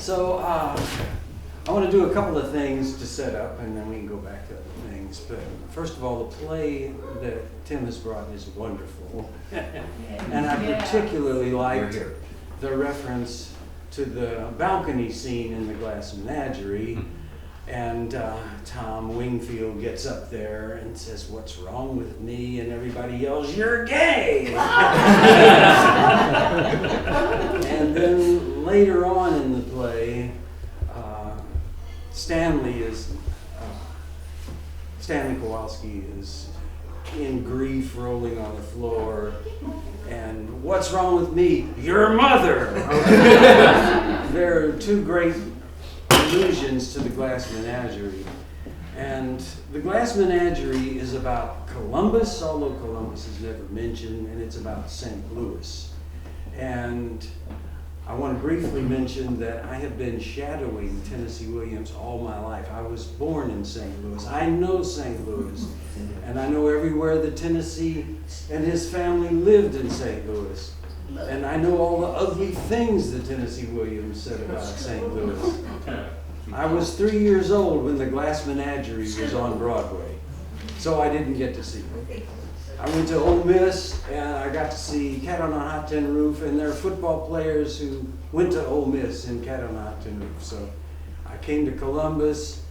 So I want to do a couple of things to set up, and then we can go back to other things. But first of all, the play that Tim has brought is wonderful. And I particularly liked the reference to the balcony scene in The Glass Menagerie. And Tom Wingfield gets up there and says, "What's wrong with me?" And everybody yells, "You're gay!" And then later on in the play, Stanley Kowalski is in grief, rolling on the floor. And "What's wrong with me?" "Your mother!" There are two great allusions to The Glass Menagerie. And The Glass Menagerie is about Columbus, although Columbus is never mentioned, and it's about St. Louis. And I want to briefly mention that I have been shadowing Tennessee Williams all my life. I was born in St. Louis. I know St. Louis, and I know everywhere that Tennessee and his family lived in St. Louis. And I know all the ugly things that Tennessee Williams said about St. Louis. I was 3 years old when The Glass Menagerie was on Broadway, so I didn't get to see it. I went to Ole Miss, and I got to see Cat on a Hot Tin Roof, and there are football players who went to Ole Miss in Cat on a Hot Tin Roof. So I came to Columbus.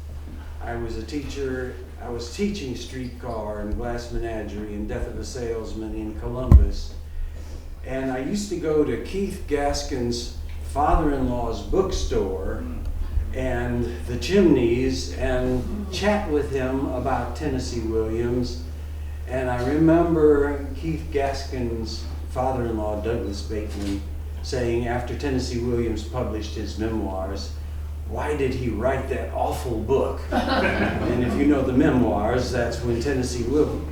I was a teacher. I was teaching Streetcar and Glass Menagerie and Death of a Salesman in Columbus. And I used to go to Keith Gaskin's father-in-law's bookstore and the Chimneys and chat with him about Tennessee Williams. And I remember Keith Gaskin's father-in-law, Douglas Bateman, saying after Tennessee Williams published his memoirs, "Why did he write that awful book?" And if you know the memoirs, that's when Tennessee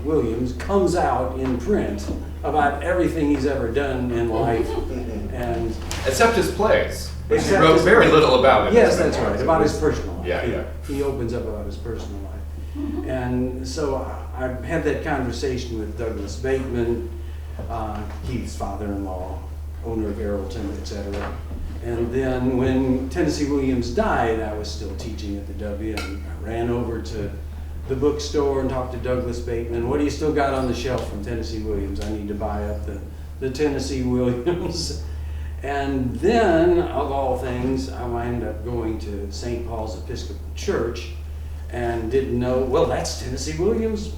Williams comes out in print about everything he's ever done in life. And except his plays. He wrote very little about it. Yes, that's right, about his personal life. Yeah. He opens up about his personal life. And so I had that conversation with Douglas Bateman, Keith's father-in-law, owner of Arrowton, etc. And then when Tennessee Williams died, I was still teaching at the W, and I ran over to the bookstore and talked to Douglas Bateman. "What do you still got on the shelf from Tennessee Williams? I need to buy up the Tennessee Williams." And then, of all things, I wound up going to St. Paul's Episcopal Church and didn't know, well, that's Tennessee Williams'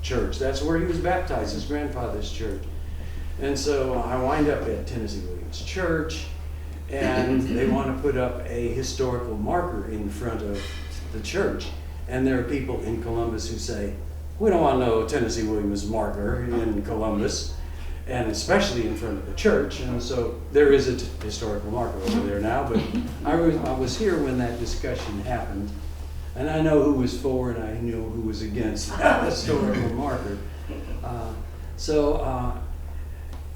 church. That's where he was baptized, his grandfather's church. And so I wind up at Tennessee Williams' church, and they want to put up a historical marker in front of the church. And there are people in Columbus who say, "We don't want no Tennessee Williams marker in Columbus," and especially in front of the church. And so there is a historical marker over there now, but I was here when that discussion happened, and I know who was for and I knew who was against that historical marker.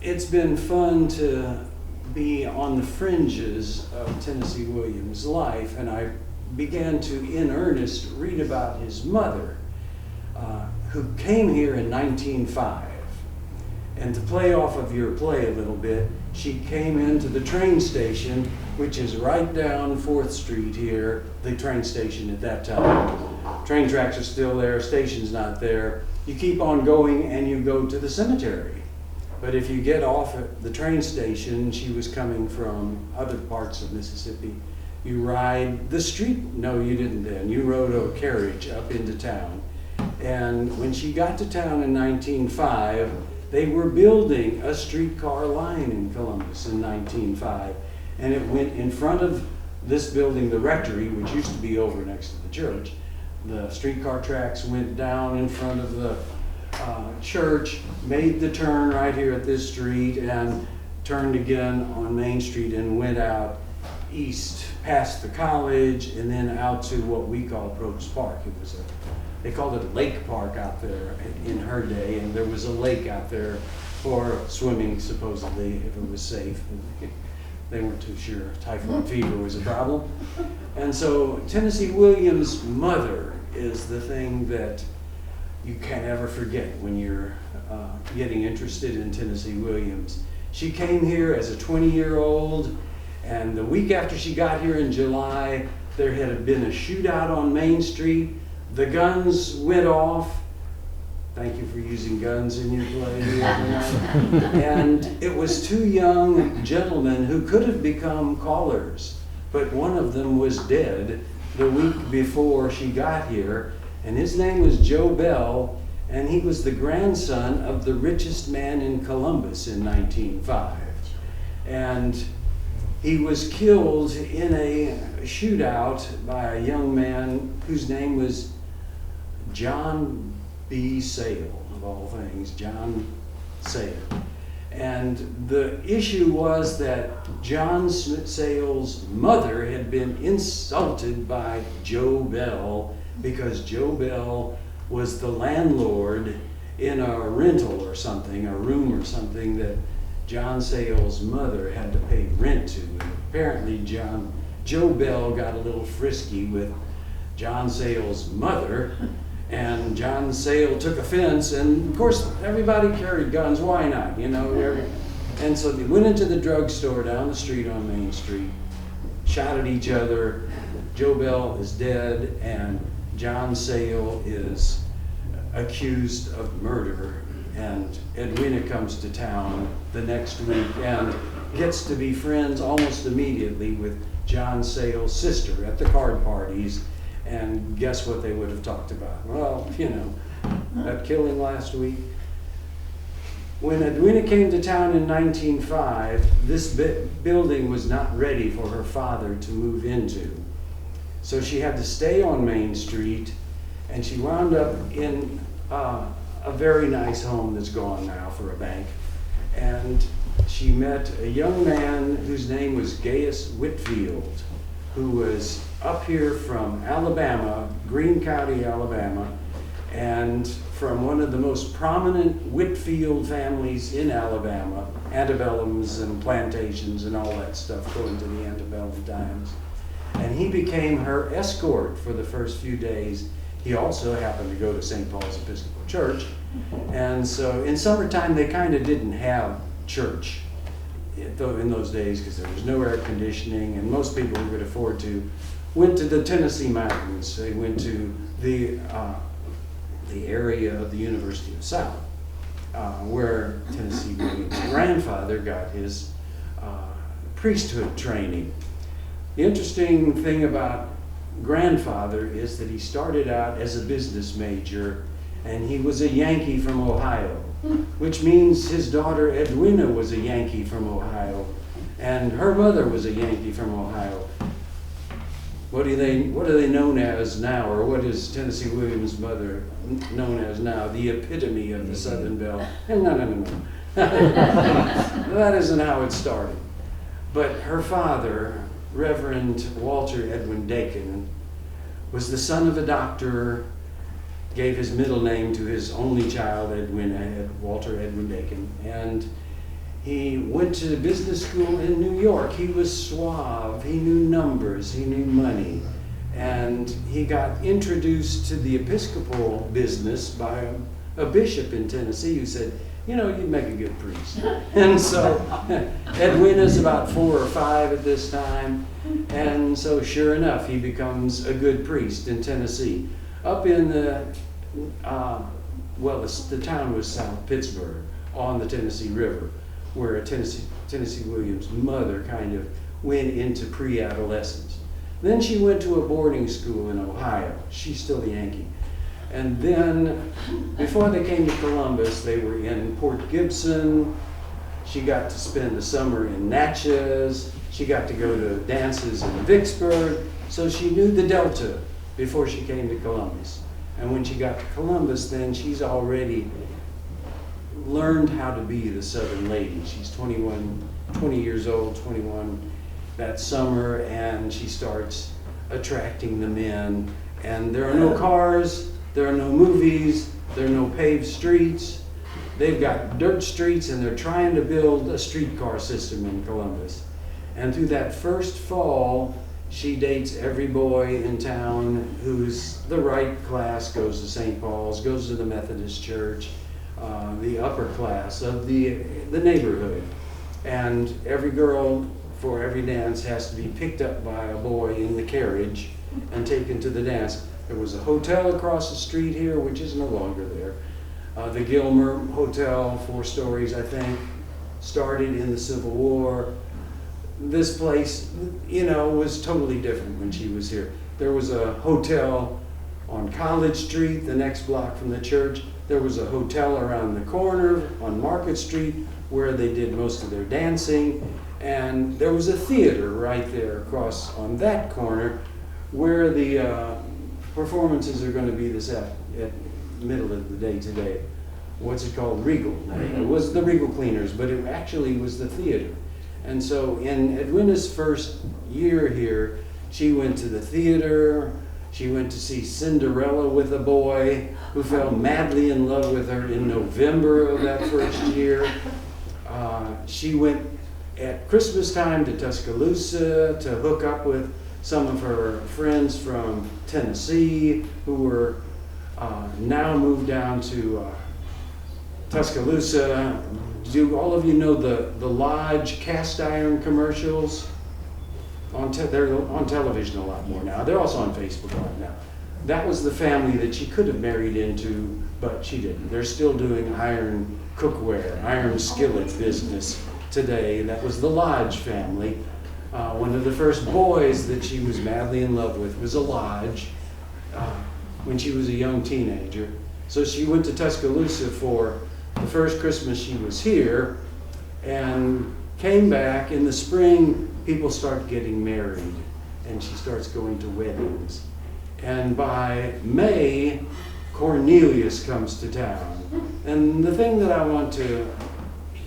It's been fun to be on the fringes of Tennessee Williams' life, and I began to, in earnest, read about his mother, who came here in 1905. And to play off of your play a little bit, she came into the train station, which is right down 4th Street here, the train station at that time. Train tracks are still there, station's not there. You keep on going and you go to the cemetery. But if you get off at the train station, she was coming from other parts of Mississippi, you ride the street. No, you didn't then. You rode a carriage up into town. And when she got to town in 1905, they were building a streetcar line in Columbus in 1905, and it went in front of this building, the rectory, which used to be over next to the church. The streetcar tracks went down in front of the church, made the turn right here at this street, and turned again on Main Street and went out east past the college and then out to what we call Probst Park. They called it a lake park out there in her day, and there was a lake out there for swimming, supposedly, if it was safe. They weren't too sure. Typhoid fever was a problem. And so Tennessee Williams' mother is the thing that you can't ever forget when you're getting interested in Tennessee Williams. She came here as a 20-year-old And the week after she got here in July, there had been a shootout on Main Street. The guns went off. Thank you for using guns in your play. And it was two young gentlemen who could have become callers, but one of them was dead the week before she got here, and his name was Joe Bell, and he was the grandson of the richest man in Columbus in 1905. And he was killed in a shootout by a young man whose name was John B. Sale, of all things, John Sale. And the issue was that John Sale's mother had been insulted by Joe Bell because Joe Bell was the landlord in a rental or something, a room or something that John Sale's mother had to pay rent to. And apparently Joe Bell got a little frisky with John Sale's mother, and John Sale took offense, and of course everybody carried guns, why not, you know? And so they went into the drugstore down the street on Main Street, shot at each other. Joe Bell is dead, and John Sale is accused of murder. And Edwina comes to town the next week and gets to be friends almost immediately with John Sale's sister at the card parties. And guess what they would have talked about? Well, you know, that killing last week. When Edwina came to town in 1905, this building was not ready for her father to move into. So she had to stay on Main Street, and she wound up in a very nice home that's gone now for a bank. And she met a young man whose name was Gaius Whitfield, who was up here from Alabama, Greene County, Alabama, and from one of the most prominent Whitfield families in Alabama, antebellums and plantations and all that stuff going to the antebellum times. And he became her escort for the first few days. He also happened to go to St. Paul's Episcopal Church. And so in summertime, they kind of didn't have church in those days because there was no air conditioning, and most people who could afford to went to the Tennessee mountains. They went to the area of the University of South, where Tennessee Williams' grandfather got his priesthood training. The interesting thing about grandfather is that he started out as a business major, and he was a Yankee from Ohio, which means his daughter Edwina was a Yankee from Ohio, and her mother was a Yankee from Ohio. What are they known as now, or what is Tennessee Williams' mother known as now? The epitome of the Southern Belle. No. That isn't how it started. But her father, Reverend Walter Edwin Dakin, was the son of a doctor, gave his middle name to his only child, Edwina, Walter Edwin Dakin, and he went to business school in New York. He was suave, he knew numbers, he knew money, and he got introduced to the Episcopal business by a bishop in Tennessee who said, you know, you'd make a good priest. And so Edwina's about 4 or 5 at this time, and so sure enough, he becomes a good priest in Tennessee. Up in the town was South Pittsburgh on the Tennessee River, where Tennessee Williams' mother kind of went into pre-adolescence. Then she went to a boarding school in Ohio. She's still a Yankee. And then, before they came to Columbus, they were in Port Gibson. She got to spend the summer in Natchez. She got to go to dances in Vicksburg. So she knew the Delta before she came to Columbus. And when she got to Columbus, then she's already learned how to be the Southern lady. She's 20 years old, 21 that summer, and she starts attracting the men. And there are no cars, there are no movies, there are no paved streets. They've got dirt streets, and they're trying to build a streetcar system in Columbus. And through that first fall, she dates every boy in town who's the right class, goes to St. Paul's, goes to the Methodist Church, the upper class of the neighborhood. And every girl for every dance has to be picked up by a boy in the carriage and taken to the dance. There was a hotel across the street here, which is no longer there. The Gilmer Hotel, 4 stories, I think, started in the Civil War. This place, was totally different when she was here. There was a hotel on College Street, the next block from the church. There was a hotel around the corner on Market Street where they did most of their dancing. And there was a theater right there across on that corner where the performances are going to be at middle of the day today. What's it called? Regal. It was the Regal Cleaners, but it actually was the theater. And so in Edwina's first year here, she went to the theater. She went to see Cinderella with a boy who fell madly in love with her in November of that first year. She went at Christmas time to Tuscaloosa to hook up with some of her friends from Tennessee who were now moved down to Tuscaloosa. Do all of you know the Lodge cast iron commercials? They're on television a lot more now. They're also on Facebook a lot now. That was the family that she could have married into, but she didn't. They're still doing iron cookware, iron skillet business today. That was the Lodge family. One of the first boys that she was madly in love with was a Lodge when she was a young teenager. So she went to Tuscaloosa for the first Christmas she was here and came back. In the spring, people start getting married and she starts going to weddings. And by May, Cornelius comes to town. And the thing that I want to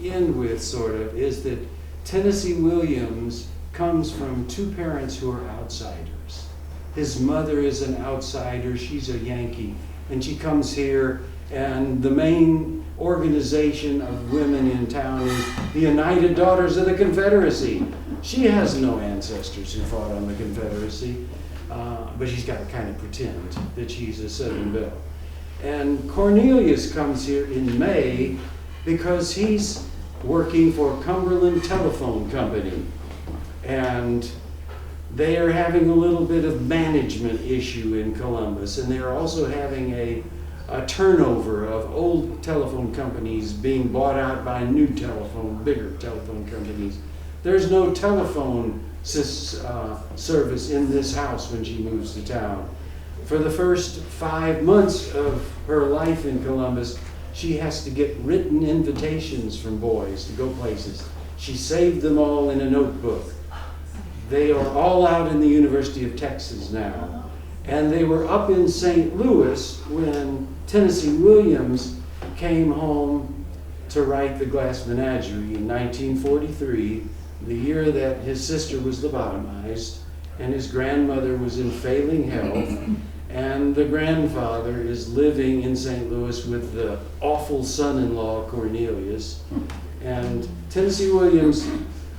end with, sort of, is that Tennessee Williams comes from 2 parents who are outsiders. His mother is an outsider, she's a Yankee, and she comes here, and the main organization of women in town is the United Daughters of the Confederacy. She has no ancestors who fought on the Confederacy, but she's got to kind of pretend that she's a Southern belle. And Cornelius comes here in May because he's working for Cumberland Telephone Company. And they are having a little bit of management issue in Columbus, and they're also having a turnover of old telephone companies being bought out by bigger telephone companies. There's no telephone service in this house when she moves to town. For the first 5 months of her life in Columbus, she has to get written invitations from boys to go places. She saved them all in a notebook. They are all out in the University of Texas now. And they were up in St. Louis when Tennessee Williams came home to write The Glass Menagerie in 1943, the year that his sister was lobotomized and his grandmother was in failing health, and the grandfather is living in St. Louis with the awful son-in-law Cornelius. And Tennessee Williams,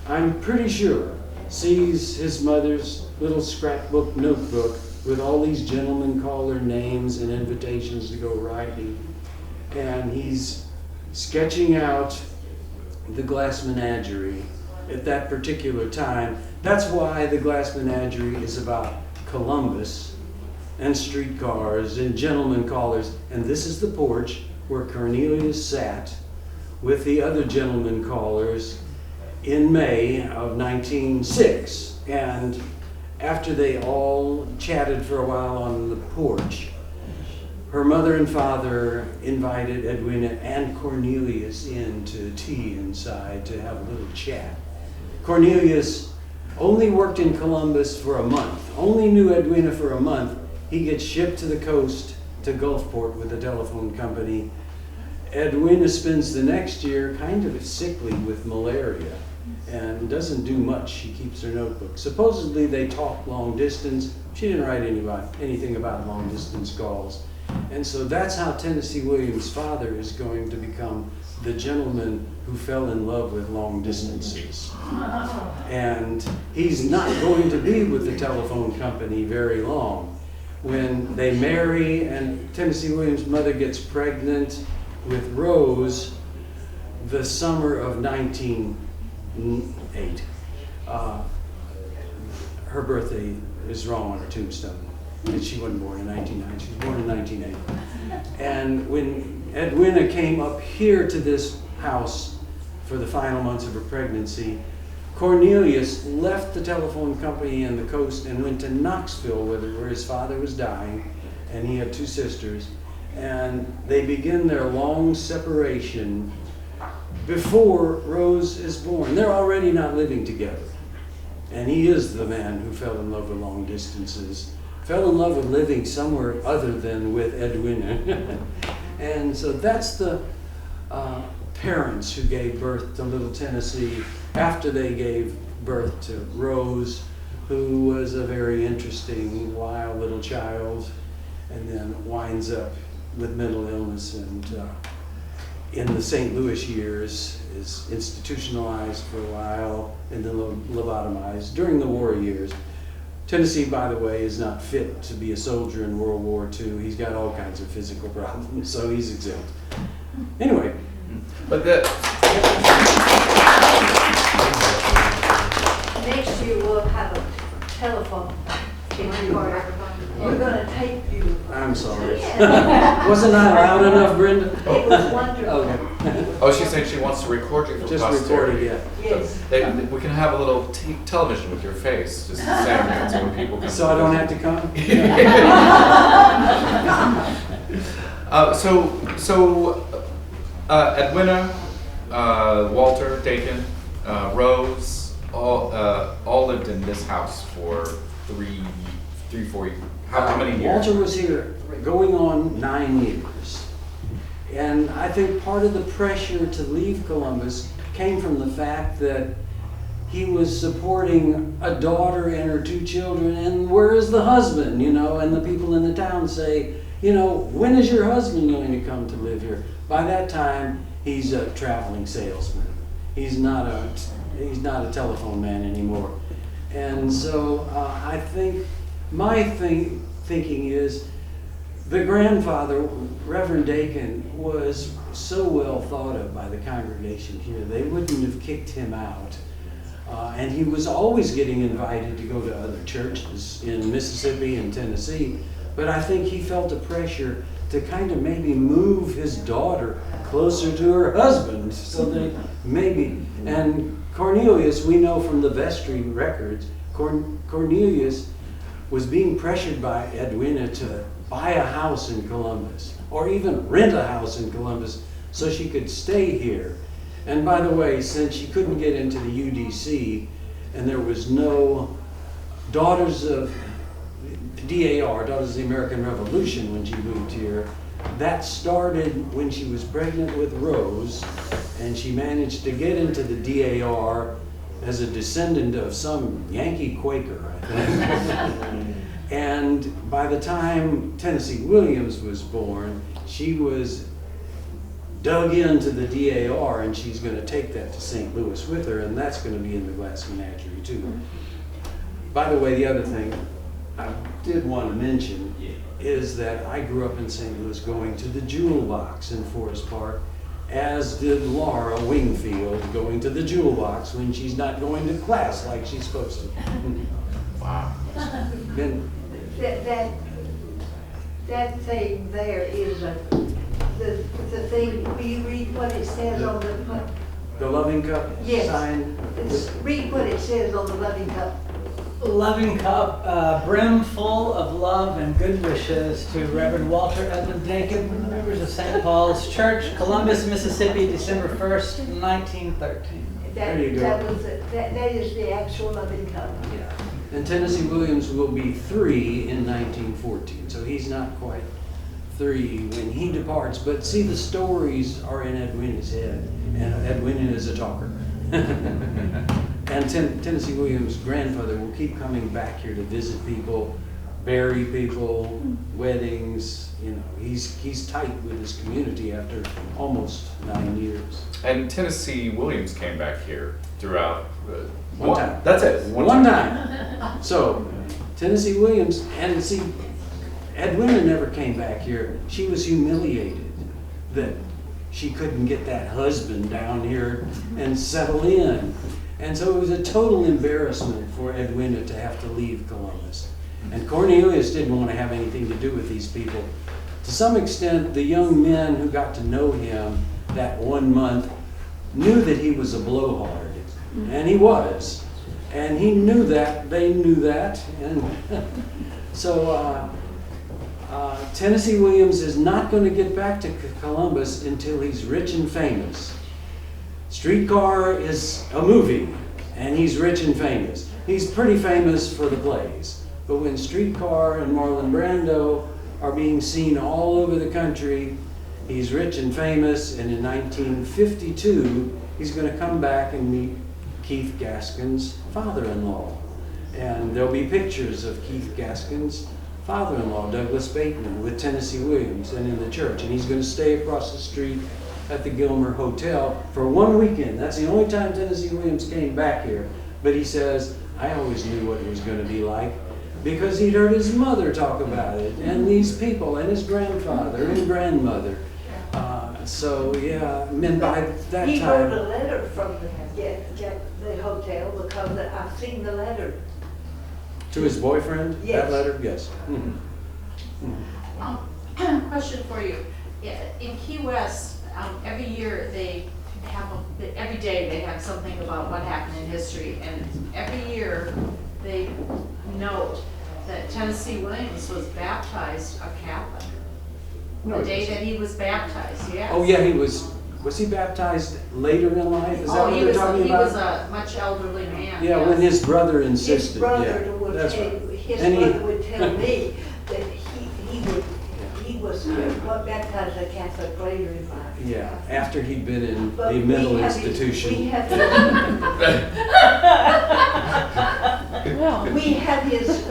I'm pretty sure, sees his mother's little scrapbook notebook with all these gentlemen caller names and invitations to go riding. And he's sketching out The Glass Menagerie at that particular time. That's why The Glass Menagerie is about Columbus and streetcars and gentlemen callers. And this is the porch where Cornelius sat with the other gentlemen callers in May of 1906. And after they all chatted for a while on the porch, her mother and father invited Edwina and Cornelius in to tea inside to have a little chat. Cornelius only worked in Columbus for a month, only knew Edwina for a month. He gets shipped to the coast to Gulfport with the telephone company. Edwina spends the next year kind of sickly with malaria and doesn't do much. She keeps her notebook. Supposedly they talk long distance. She didn't write anything about long distance calls. And so that's how Tennessee Williams' father is going to become the gentleman who fell in love with long distances. And he's not going to be with the telephone company very long. When they marry and Tennessee Williams' mother gets pregnant with Rose, the summer of 1908, her birthday is wrong on her tombstone. And she wasn't born in 1909, she was born in 1908. And when Edwina came up here to this house for the final months of her pregnancy, Cornelius left the telephone company and the coast and went to Knoxville where his father was dying, and he had 2 sisters. And they begin their long separation before Rose is born. They're already not living together. And he is the man who fell in love with long distances, fell in love with living somewhere other than with Edwina. And so that's the parents who gave birth to little Tennessee after they gave birth to Rose, who was a very interesting, wild little child, and then winds up with mental illness, and in the St. Louis years is institutionalized for a while and then lobotomized during the war years. Tennessee, by the way, is not fit to be a soldier in World War II. He's got all kinds of physical problems, so he's exempt. Anyway. But the next year we'll have a telephone recorder. We're going to tape you. I'm sorry. Wasn't I loud enough, Brenda? It was wonderful. Okay. Oh, she's saying she wants to record you for Just posterity. recorded, yeah. Yes. We can have a little television with your face, just saying it so when people come. So I don't have to come? Edwina, Walter, Dakin, Rose, all lived in this house for 4 years. How many years? Walter was here going on 9 years. And I think part of the pressure to leave Columbus came from the fact that he was supporting a daughter and her 2 children, and where is the husband, and the people in the town say, when is your husband going to come to live here? By that time, he's a traveling salesman. He's not a telephone man anymore. And so I think my thinking is the grandfather, Reverend Dakin, was so well thought of by the congregation here. They wouldn't have kicked him out. And he was always getting invited to go to other churches in Mississippi and Tennessee. But I think he felt a pressure to kind of maybe move his daughter closer to her husband. So that maybe, and Cornelius, we know from the vestry records, Cornelius was being pressured by Edwina to buy a house in Columbus, or even rent a house in Columbus so she could stay here. And by the way, since she couldn't get into the UDC and there was no Daughters of DAR, Daughters of the American Revolution, when she moved here, that started when she was pregnant with Rose, and she managed to get into the DAR as a descendant of some Yankee Quaker, I think. And by the time Tennessee Williams was born, she was dug into the DAR, and she's going to take that to St. Louis with her, and that's going to be in the Glass Menagerie too. By the way, the other thing I did want to mention is that I grew up in St. Louis going to the Jewel Box in Forest Park, as did Laura Wingfield going to the Jewel Box when she's not going to class like she's supposed to. Wow. Then, That thing there is the thing. Will you read what it says on the loving cup Yes. sign. Read what it says on the loving cup. Loving cup, brim full of love and good wishes to Reverend Walter Edmund Dakin, members of St. Paul's Church, Columbus, Mississippi, December 1st, 1913. There you go. That is the actual loving cup. Yeah. And Tennessee Williams will be 3 in 1914, so he's not quite 3 when he departs. But see, the stories are in Edwina's head, and Edwina is a talker. And Tennessee Williams' grandfather will keep coming back here to visit people, bury people, weddings. He's tight with his community after almost 9 years. And Tennessee Williams came back here throughout. One time. That's it. One time. So, Tennessee Williams, and see, Edwina never came back here. She was humiliated that she couldn't get that husband down here and settle in. And so it was a total embarrassment for Edwina to have to leave Columbus. And Cornelius didn't want to have anything to do with these people. To some extent, the young men who got to know him that 1 month knew that he was a blowhard, and he was. And he knew that, they knew that, and so Tennessee Williams is not going to get back to Columbus until he's rich and famous. Streetcar is a movie, and he's rich and famous. He's pretty famous for the plays, but when Streetcar and Marlon Brando are being seen all over the country, he's rich and famous, and in 1952, he's going to come back and meet Keith Gaskin's father-in-law. And there'll be pictures of Keith Gaskin's father-in-law, Douglas Bateman, with Tennessee Williams and in the church. And he's going to stay across the street at the Gilmer Hotel for 1 weekend. That's the only time Tennessee Williams came back here. But he says, I always knew what it was going to be like because he'd heard his mother talk about it, and these people, and his grandfather and grandmother. So yeah, and by that He time... wrote a letter from the hotel because I've seen the letter. To his boyfriend? Yes. That letter? Yes. Question for you. In Key West, every year they have, every day they have something about what happened in history, and every year they note that Tennessee Williams was baptized a Catholic. No, The day that he was baptized, yes. Oh yeah, he was he baptized later in life? Is that what he they're was, talking he about? was a much elderly man. Yeah, yes. when his brother insisted. His brother Yeah, would that's tell, right. his And brother would tell me that he was what baptized a Catholic later in life. Yeah, after he'd been in But the we mental have his- institution. We have his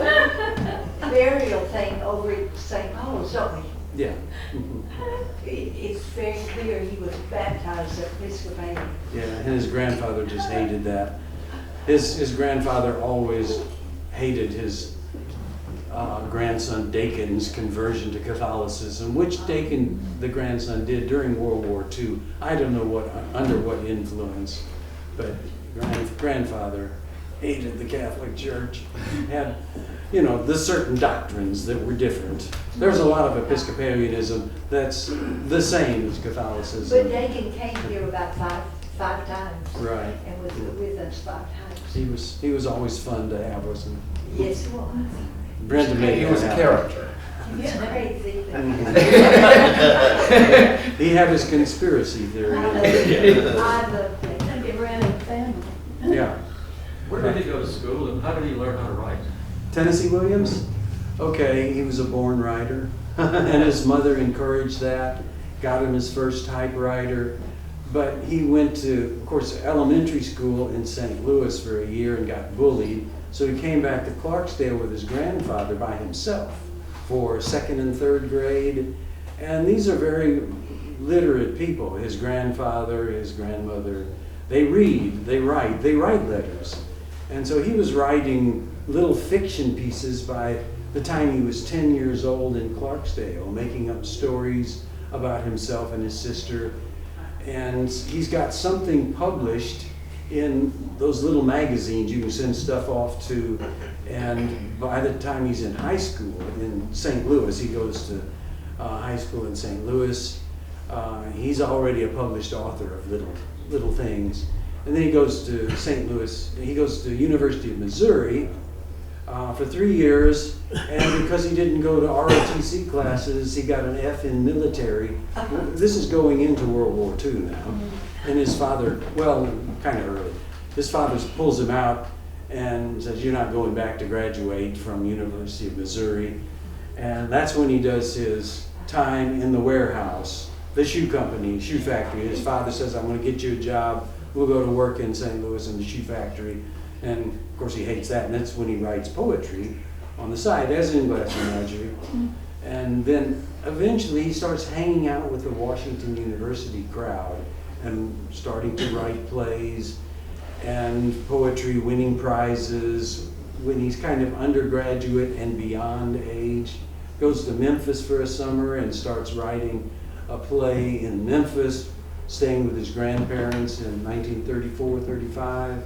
burial thing over at St. Paul's, don't we? Yeah. It's very clear he was baptized at Episcopalian. Yeah, and his grandfather just hated that. His grandfather always hated his grandson Dakin's conversion to Catholicism, which Dakin, the grandson, did during World War II. I don't know under what influence, but grandfather hated the Catholic Church. Had, the certain doctrines that were different. There's a lot of Episcopalianism that's the same as Catholicism. But Dakin came here about five times. Right. And was with us 5 times. He was always fun to have, wasn't he? Yes, he was. Brenda made He that was a happen. character. He's crazy. He had his conspiracy I theory. love it. Maybe ran a family. Yeah. Where did he go to school and how did he learn how to write? Tennessee Williams? Okay, he was a born writer, and his mother encouraged that, got him his first typewriter, but he went to, of course, elementary school in St. Louis for a year and got bullied, so he came back to Clarksdale with his grandfather by himself for 2nd and 3rd grade, and these are very literate people. His grandfather, his grandmother, they read, they write letters. And so he was writing little fiction pieces by the time he was 10 years old in Clarksdale, making up stories about himself and his sister. And he's got something published in those little magazines you can send stuff off to. And by the time he's in high school in St. Louis, he goes to high school in St. Louis, he's already a published author of little things. And then he goes to St. Louis, he goes to University of Missouri for 3 years, and because he didn't go to ROTC classes, he got an F in military. This is going into World War II now. And his father, well, kind of early, his father pulls him out and says, you're not going back to graduate from University of Missouri. And that's when he does his time in the warehouse, the shoe company, shoe factory. His father says, I'm going to get you a job. We'll go to work in St. Louis in the shoe factory. And of course he hates that, and that's when he writes poetry on the side, as in Glass Menagerie. And then eventually he starts hanging out with the Washington University crowd and starting to write plays and poetry, winning prizes when he's kind of undergraduate and beyond age. Goes to Memphis for a summer and starts writing a play in Memphis staying with his grandparents in 1934, 35.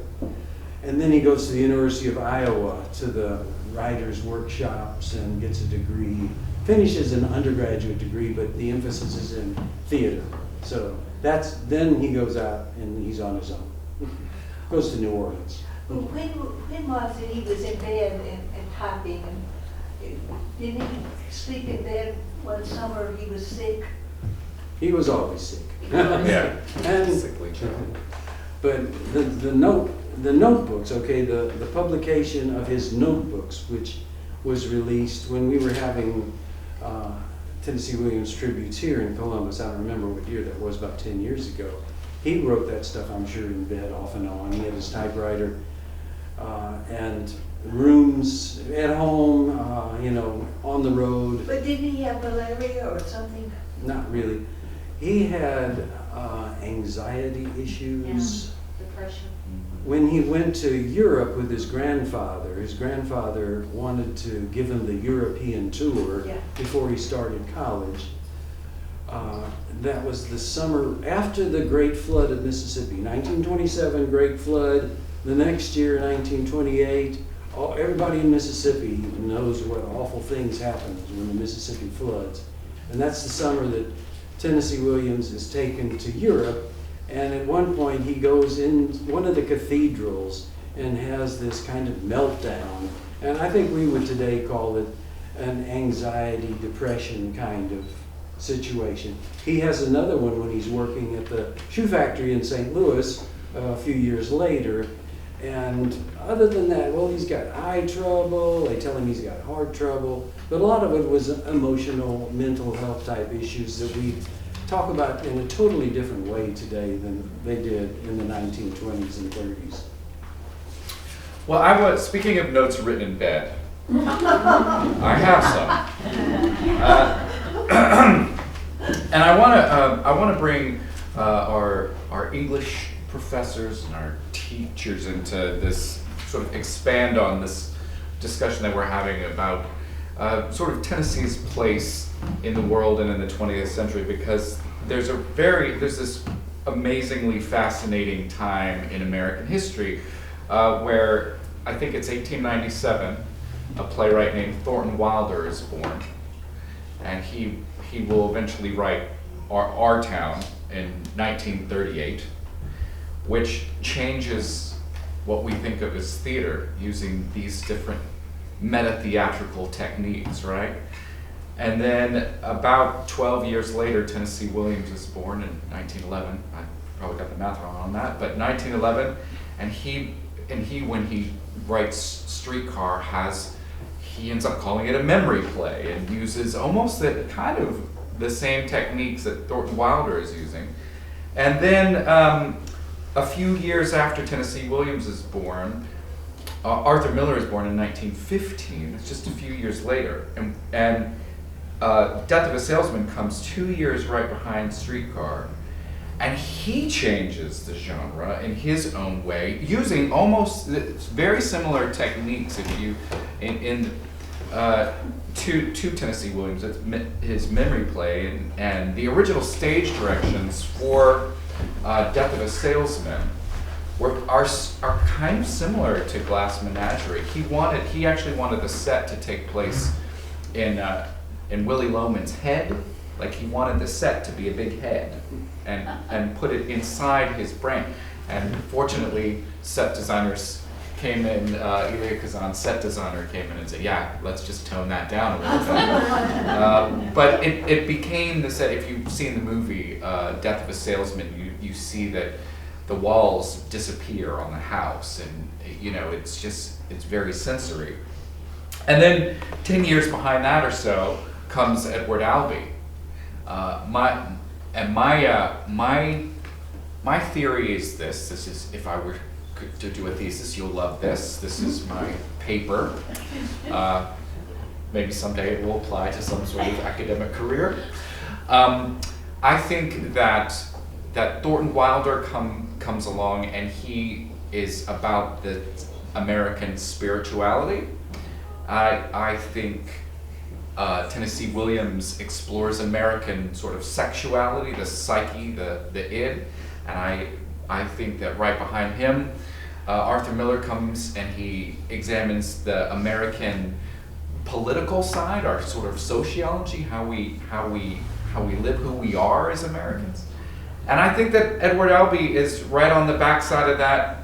And then he goes to the University of Iowa to the writers' workshops and gets a degree, finishes an undergraduate degree, but the emphasis is in theater. So then he goes out and he's on his own. Goes to New Orleans. When was it he was in bed and typing? And didn't he sleep in bed one summer he was sick? He was always sick. Yeah. And, Sickly child. but the notebooks, okay, the publication of his notebooks, which was released when we were having Tennessee Williams tributes here in Columbus. I don't remember what year that was, about 10 years ago. He wrote that stuff, I'm sure, in bed off and on. He had his typewriter and rooms at home, on the road. But didn't he have malaria or something? Not really. He had anxiety issues. Depression. When he went to Europe with his grandfather wanted to give him the European tour Yeah. before he started college. That was the summer after the Great Flood of Mississippi, 1927 Great Flood. The next year, 1928, everybody in Mississippi knows what awful things happen when the Mississippi floods. And that's the summer that Tennessee Williams is taken to Europe. And at one point he goes in one of the cathedrals and has this kind of meltdown. And I think we would today call it an anxiety, depression kind of situation. He has another one when he's working at the shoe factory in St. Louis a few years later. And other than that, well, he's got eye trouble, they tell him he's got heart trouble, but a lot of it was emotional, mental health type issues that we talk about in a totally different way today than they did in the 1920s and 30s. Well, speaking of notes written in bed, I have some. And I want to bring our English professors and our teachers into this, sort of expand on this discussion that we're having about sort of Tennessee's place in the world and in the 20th century, because there's this amazingly fascinating time in American history where I think it's 1897, a playwright named Thornton Wilder is born, and he will eventually write Our Town in 1938, which changes what we think of as theater using these different meta-theatrical techniques, right? And then about 12 years later, Tennessee Williams is born in 1911. I probably got the math wrong on that, but 1911, and he when he writes Streetcar he ends up calling it a memory play and uses almost the same techniques that Thornton Wilder is using. And then a few years after Tennessee Williams is born, Arthur Miller is born in 1915. It's just a few years later, and Death of a Salesman comes 2 years right behind Streetcar, and he changes the genre in his own way, using almost very similar techniques. To Tennessee Williams, it's his memory play and the original stage directions for Death of a Salesman are kind of similar to Glass Menagerie. He actually wanted the set to take place in Willie Loman's head. Like, he wanted the set to be a big head and put it inside his brain. And fortunately, set designers came in, Elia Kazan, set designer, came in and said, yeah, let's just tone that down a little bit. But it became the set. If you've seen the movie Death of a Salesman, you see that the walls disappear on the house, and it's very sensory. And then 10 years behind that or so comes Edward Albee. My theory is this. This is, if I were to do a thesis, you'll love this. This is my paper. Maybe someday it will apply to some sort of academic career. I think that Thornton Wilder comes along, and he is about the American spirituality. I think Tennessee Williams explores American sort of sexuality, the psyche, the id, and I think that right behind him, Arthur Miller comes and he examines the American political side, our sort of sociology, how we live, who we are as Americans. And I think that Edward Albee is right on the backside of that,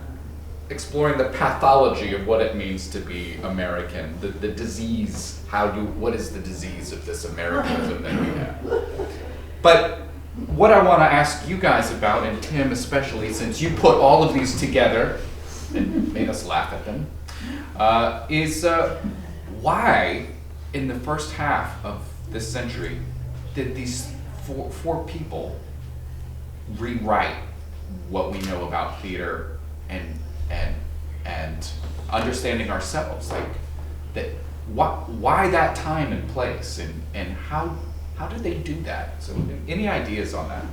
exploring the pathology of what it means to be American, the disease, what is the disease of this Americanism that we have. But what I want to ask you guys about, and Tim especially, since you put all of these together and made us laugh at them, is why in the first half of this century did these four people rewrite what we know about theater and understanding ourselves, like that? Why that time and place, and how did they do that? So, any ideas on that?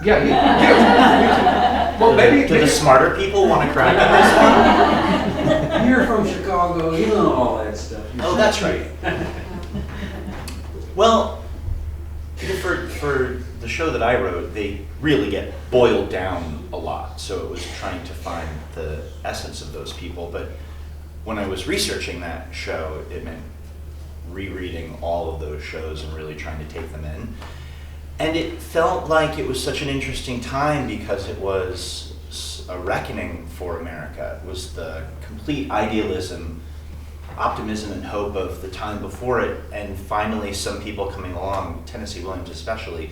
Yeah. Well, maybe Do the smarter people want to crack at this one? You're from Chicago, you know all that stuff. Oh, that's right. Well, for the show that I wrote, they really get boiled down a lot. So it was trying to find the essence of those people. But when I was researching that show, it meant rereading all of those shows and really trying to take them in. And it felt like it was such an interesting time because it was a reckoning for America. It was the complete idealism, optimism, and hope of the time before it, and finally some people coming along, Tennessee Williams especially,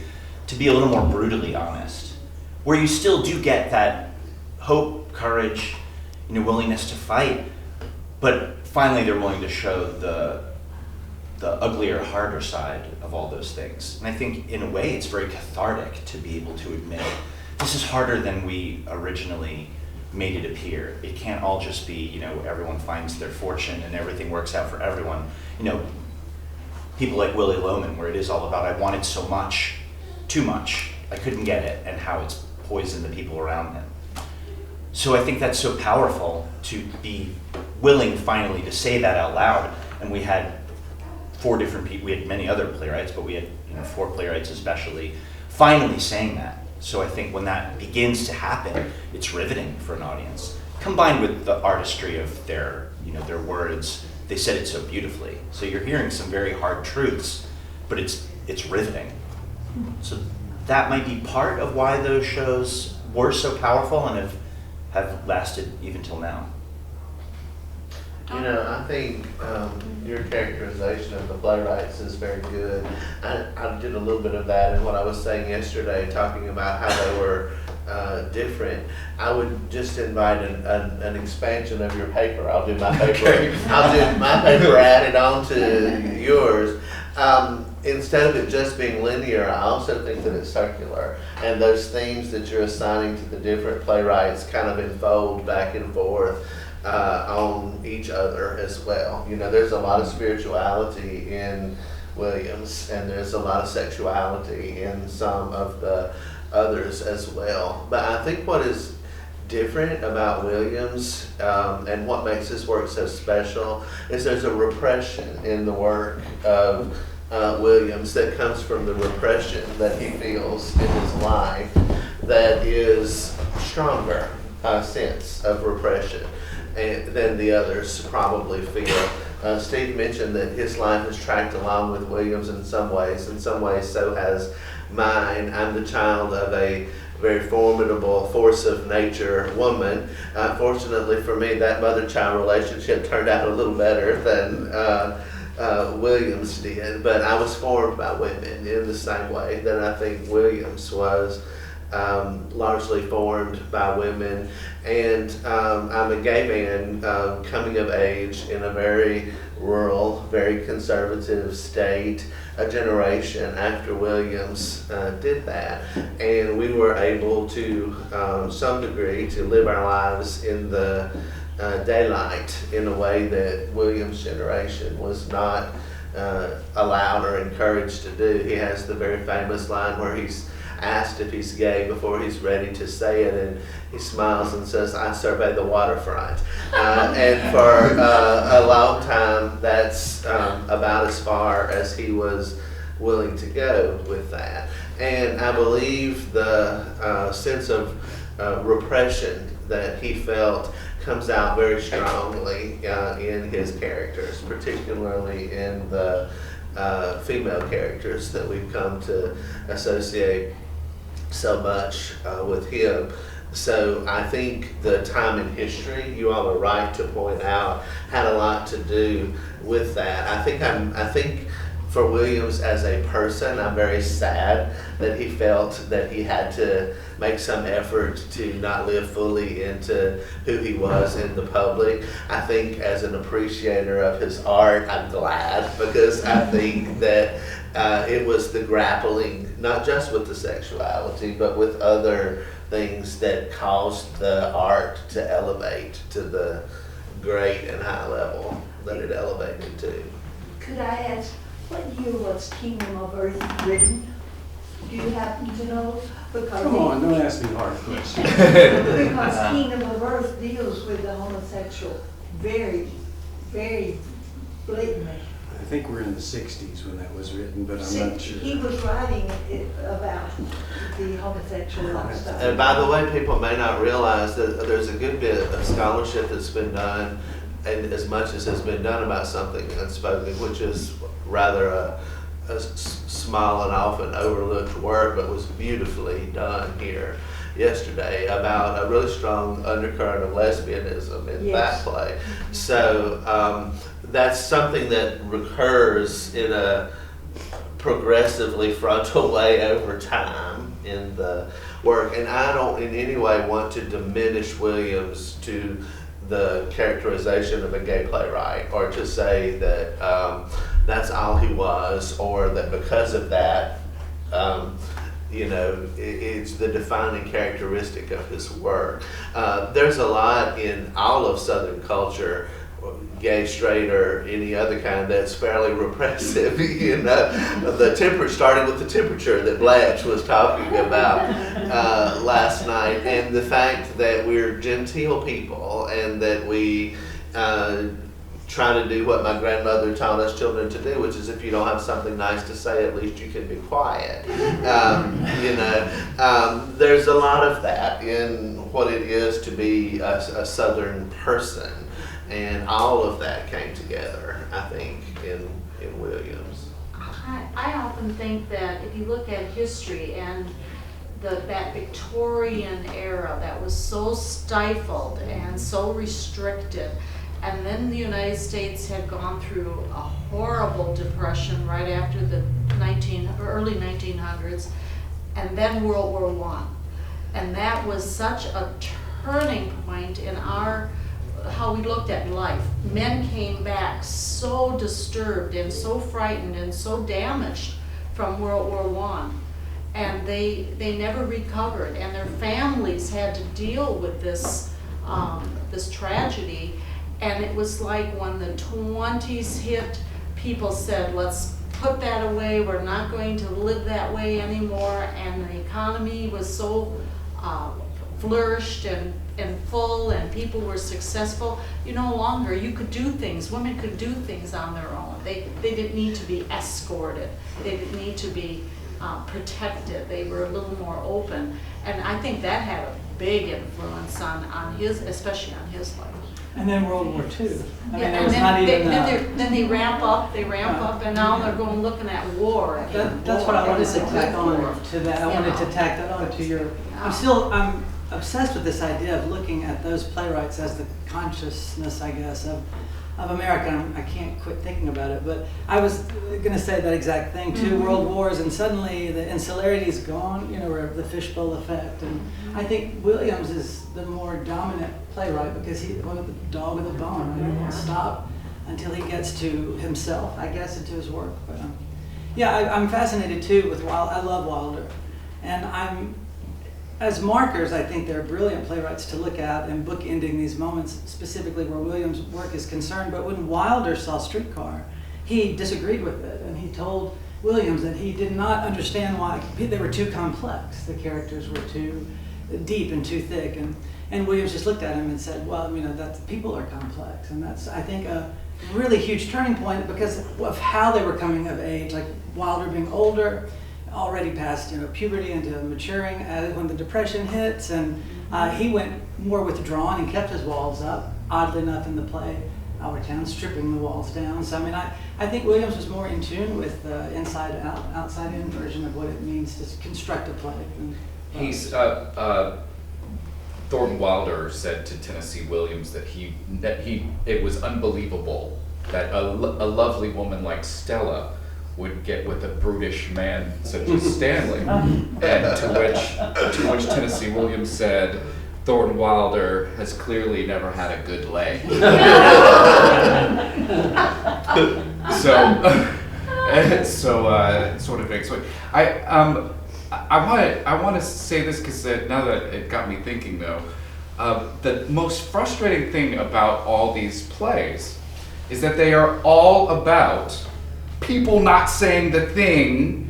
to be a little more brutally honest, where you still do get that hope, courage, willingness to fight, but finally they're willing to show the uglier, harder side of all those things. And I think in a way it's very cathartic to be able to admit this is harder than we originally made it appear. It can't all just be, everyone finds their fortune and everything works out for everyone. People like Willie Loman, where it is all about I wanted so much, too much, I couldn't get it, and how it's poisoned the people around him. So I think that's so powerful to be willing finally to say that out loud. And we had 4 different people, we had many other playwrights, but we had 4 playwrights especially, finally saying that. So I think when that begins to happen, it's riveting for an audience. Combined with the artistry of their words, they said it so beautifully. So you're hearing some very hard truths, but it's riveting. So that might be part of why those shows were so powerful and have lasted even till now. I think your characterization of the playwrights is very good. I did a little bit of that in what I was saying yesterday, talking about how they were different. I would just invite an expansion of your paper. I'll do my paper. I'll do my paper added on to yours. Instead of it just being linear, I also think that it's circular. And those themes that you're assigning to the different playwrights kind of unfold back and forth on each other as well. There's a lot of spirituality in Williams, and there's a lot of sexuality in some of the others as well. But I think what is different about Williams and what makes his work so special is there's a repression in the work of Williams that comes from the repression that he feels in his life that is stronger sense of repression than the others probably feel. Steve mentioned that his life has tracked along with Williams in some ways so has mine. I'm the child of a very formidable force of nature woman. Fortunately for me, that mother-child relationship turned out a little better than Williams did, but I was formed by women in the same way that I think Williams was largely formed by women. And I'm a gay man coming of age in a very rural, very conservative state, a generation after Williams did that. And we were able to, some degree, to live our lives in the daylight in a way that Williams' generation was not allowed or encouraged to do. He has the very famous line where asked if he's gay before he's ready to say it, and he smiles and says, "I survey the waterfront." And for a long time, that's about as far as he was willing to go with that. And I believe the sense of repression that he felt comes out very strongly in his characters, particularly in the female characters that we've come to associate so much with him. So I think the time in history, you all are right to point out, had a lot to do with that. I think for Williams as a person, I'm very sad that he felt that he had to make some effort to not live fully into who he was in the public. I think as an appreciator of his art, I'm glad, because I think that it was the grappling, not just with the sexuality, but with other things that caused the art to elevate to the great and high level that it elevated to. Could I ask, what year was Kingdom of Earth written? Do you happen to know? Because Come on, don't ask me hard questions. because Kingdom of Earth deals with the homosexual very, very blatantly. I think we're in the 60s when that was written, but I'm not sure. He was writing it about the homosexual lifestyle. And by the way, people may not realize that there's a good bit of scholarship that's been done, and as much as has been done about something unspoken, which is rather a small and often overlooked work, but was beautifully done here yesterday, about a really strong undercurrent of lesbianism in that play. So that's something that recurs in a progressively frontal way over time in the work. And I don't in any way want to diminish Williams to the characterization of a gay playwright, or to say that that's all he was, or that because of that, it's the defining characteristic of his work. There's a lot in all of Southern culture, gay, straight, or any other kind, that's fairly repressive. The temperature, starting with the temperature that Blanche was talking about last night, and the fact that we're genteel people, and that we try to do what my grandmother taught us children to do, which is, if you don't have something nice to say, at least you can be quiet. There's a lot of that in what it is to be a Southern person. And all of that came together, I think, in Williams. I often think that if you look at history and that Victorian era that was so stifled and so restricted, and then the United States had gone through a horrible depression right after the early 1900s, and then World War I. And that was such a turning point in how we looked at life. Men came back so disturbed and so frightened and so damaged from World War I, and they never recovered, and their families had to deal with this tragedy. And it was like when the 20s hit, people said, let's put that away, we're not going to live that way anymore, and the economy was so flourished and full, and people were successful. No longer, you could do things, women could do things on their own. They didn't need to be escorted, they didn't need to be protected, they were a little more open. And I think that had a big influence on his, especially on his life. And then World War II. Then they ramp up, and now they're going looking at war. That's what I wanted to tack on to that. I wanted to tack that on to your. I'm obsessed with this idea of looking at those playwrights as the consciousness, I guess, of America. I can't quit thinking about it. But I was going to say that exact thing. Two world wars, and suddenly the insularity is gone. Or the fishbowl effect. And I think Williams is the more dominant playwright because he's one of the dog with a bone. He won't stop until he gets to himself, I guess, and to his work. But I'm fascinated too with Wilder. I love Wilder, and as markers, I think they're brilliant playwrights to look at and bookending these moments, specifically where Williams' work is concerned. But when Wilder saw Streetcar, he disagreed with it, and he told Williams that he did not understand why they were too complex. The characters were too deep and too thick, and Williams just looked at him and said, well, that people are complex, and that's, I think, a really huge turning point because of how they were coming of age, like Wilder being older, already past puberty into maturing when the Depression hits, and he went more withdrawn and kept his walls up. Oddly enough, in the play Our Town, stripping the walls down. So I think Williams was more in tune with the inside out, outside in version of what it means to construct a play. He's Thornton Wilder said to Tennessee Williams that it was unbelievable that a lovely woman like Stella would get with a brutish man such as Stanley, and to which Tennessee Williams said, Thornton Wilder has clearly never had a good leg. So sort of makes way. I want to say this because now that it got me thinking though, the most frustrating thing about all these plays is that they are all about people not saying the thing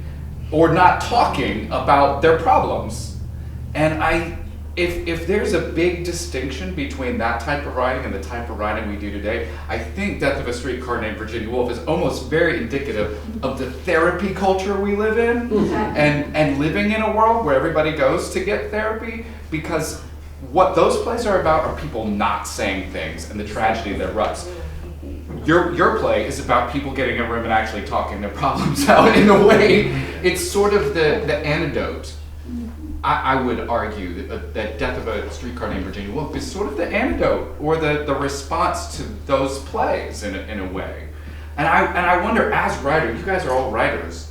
or not talking about their problems. And if there's a big distinction between that type of writing and the type of writing we do today, I think Death of a Streetcar Named Virginia Woolf is almost very indicative of the therapy culture we live in, and living in a world where everybody goes to get therapy, because what those plays are about are people not saying things and the tragedy that ruts. Your play is about people getting in a room and actually talking their problems out. In a way, it's sort of the antidote. I would argue that Death of a Streetcar Named Virginia Woolf is sort of the antidote or the response to those plays in a way. And I wonder, as writers, you guys are all writers,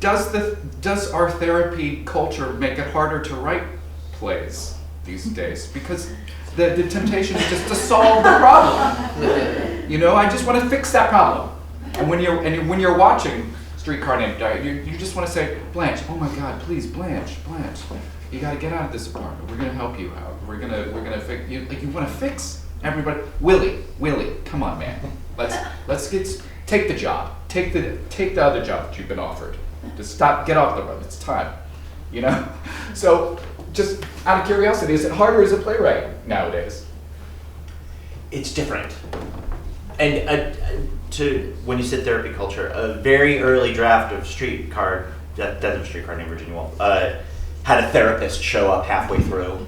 does our therapy culture make it harder to write plays these days? Because the temptation is just to solve the problem. I just want to fix that problem. And when you're watching Streetcar Named you just want to say, Blanche, oh my God, please, Blanche, you got to get out of this apartment. We're going to help you out. We're gonna fix you. Like, you want to fix everybody. Willie, come on, man. Let's take the job. Take the other job that you've been offered. Just get off the road. It's time. So, just out of curiosity, is it harder as a playwright nowadays? It's different. And when you said therapy culture, a very early draft of Death of a Streetcar Named Virginia Woolf, had a therapist show up halfway through,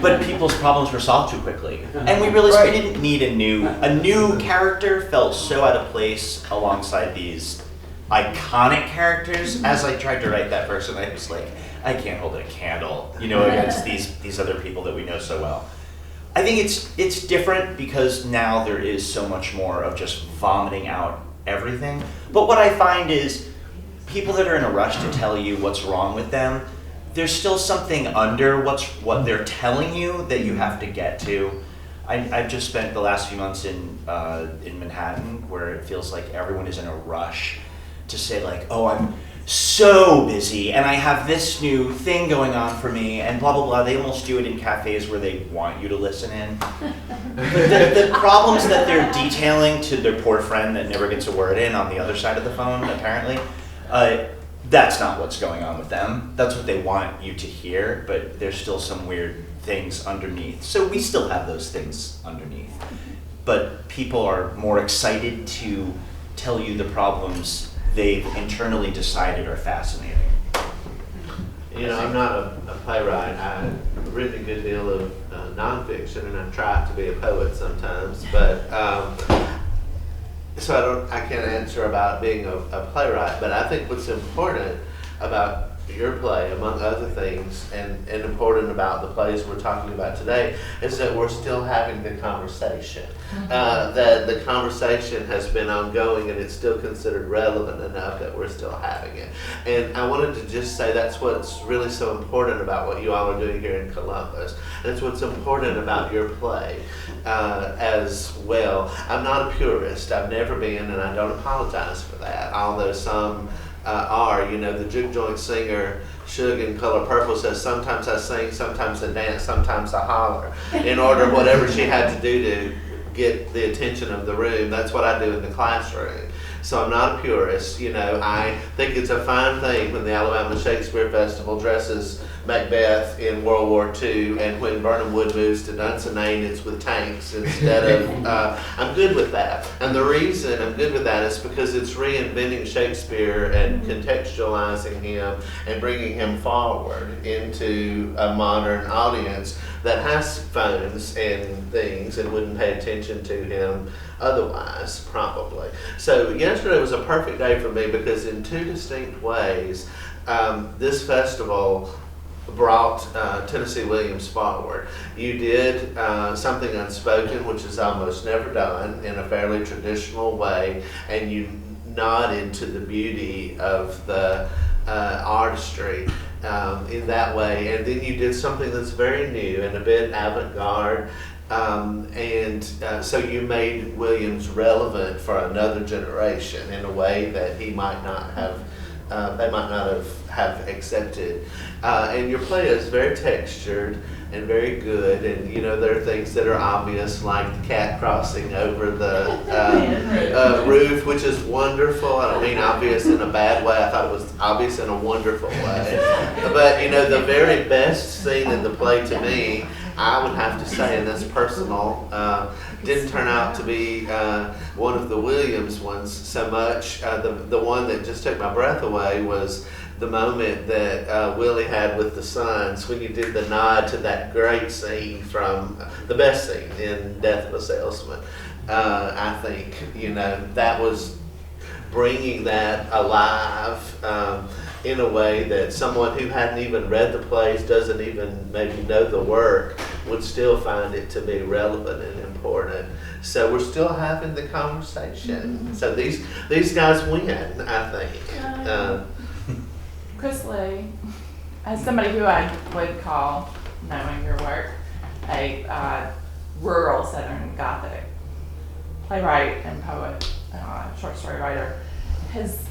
but people's problems were solved too quickly, and we realized we didn't need a new character. Felt so out of place alongside these iconic characters. As I tried to write that person, I was like, I can't hold a candle, against these other people that we know so well. I think it's different because now there is so much more of just vomiting out everything. But what I find is people that are in a rush to tell you what's wrong with them, there's still something under what they're telling you that you have to get to. I've just spent the last few months in Manhattan, where it feels like everyone is in a rush to say, like, oh, I'm so busy and I have this new thing going on for me and blah blah blah. They almost do it in cafes where they want you to listen in. the problems that they're detailing to their poor friend that never gets a word in on the other side of the phone, apparently, that's not what's going on with them. That's what they want you to hear, but there's still some weird things underneath. So we still have those things underneath, but people are more excited to tell you the problems they've internally decided are fascinating. I'm not a playwright. I've written a good deal of nonfiction, and I've tried to be a poet sometimes, but so I can't answer about being a playwright. But I think what's important about your play, among other things, and important about the plays we're talking about today, is that we're still having the conversation. That the conversation has been ongoing and it's still considered relevant enough that we're still having it. And I wanted to just say that's what's really so important about what you all are doing here in Columbus. That's what's important about your play as well. I'm not a purist. I've never been, and I don't apologize for that, although some are. The juke joint singer Suge in Color Purple says, sometimes I sing, sometimes I dance, sometimes I holler, in order whatever she had to do to get the attention of the room. That's what I do in the classroom. So I'm not a purist, you know. I think it's a fine thing when the Alabama Shakespeare Festival dresses Macbeth in World War II, and when Birnham Wood moves to Dunsinane, it's with tanks instead of. I'm good with that, and the reason I'm good with that is because it's reinventing Shakespeare and contextualizing him and bringing him forward into a modern audience that has phones and things and wouldn't pay attention to him otherwise, probably. So yesterday was a perfect day for me because in two distinct ways, this festival brought Tennessee Williams forward. You did something unspoken, which is almost never done, in a fairly traditional way, and you nodded to the beauty of the artistry in that way. And then you did something that's very new and a bit avant-garde. So you made Williams relevant for another generation in a way that he might not have, they might not have accepted. And your play is very textured and very good, and you know there are things that are obvious, like the cat crossing over the roof, which is wonderful. I don't mean obvious in a bad way. I thought it was obvious in a wonderful way. But you know, the very best scene in the play to me, I would have to say, and that's personal, didn't turn out to be one of the Williams ones so much. The one that just took my breath away was the moment that Willie had with the sons when you did the nod to that great scene from the best scene in Death of a Salesman. I think, you know, that was bringing that alive in a way that someone who hadn't even read the plays, doesn't even maybe know the work, would still find it to be relevant and important. So we're still having the conversation. Mm-hmm. So these guys win, I think. Chris Lee, as somebody who I would call, knowing your work, a rural Southern Gothic playwright and poet, short story writer, has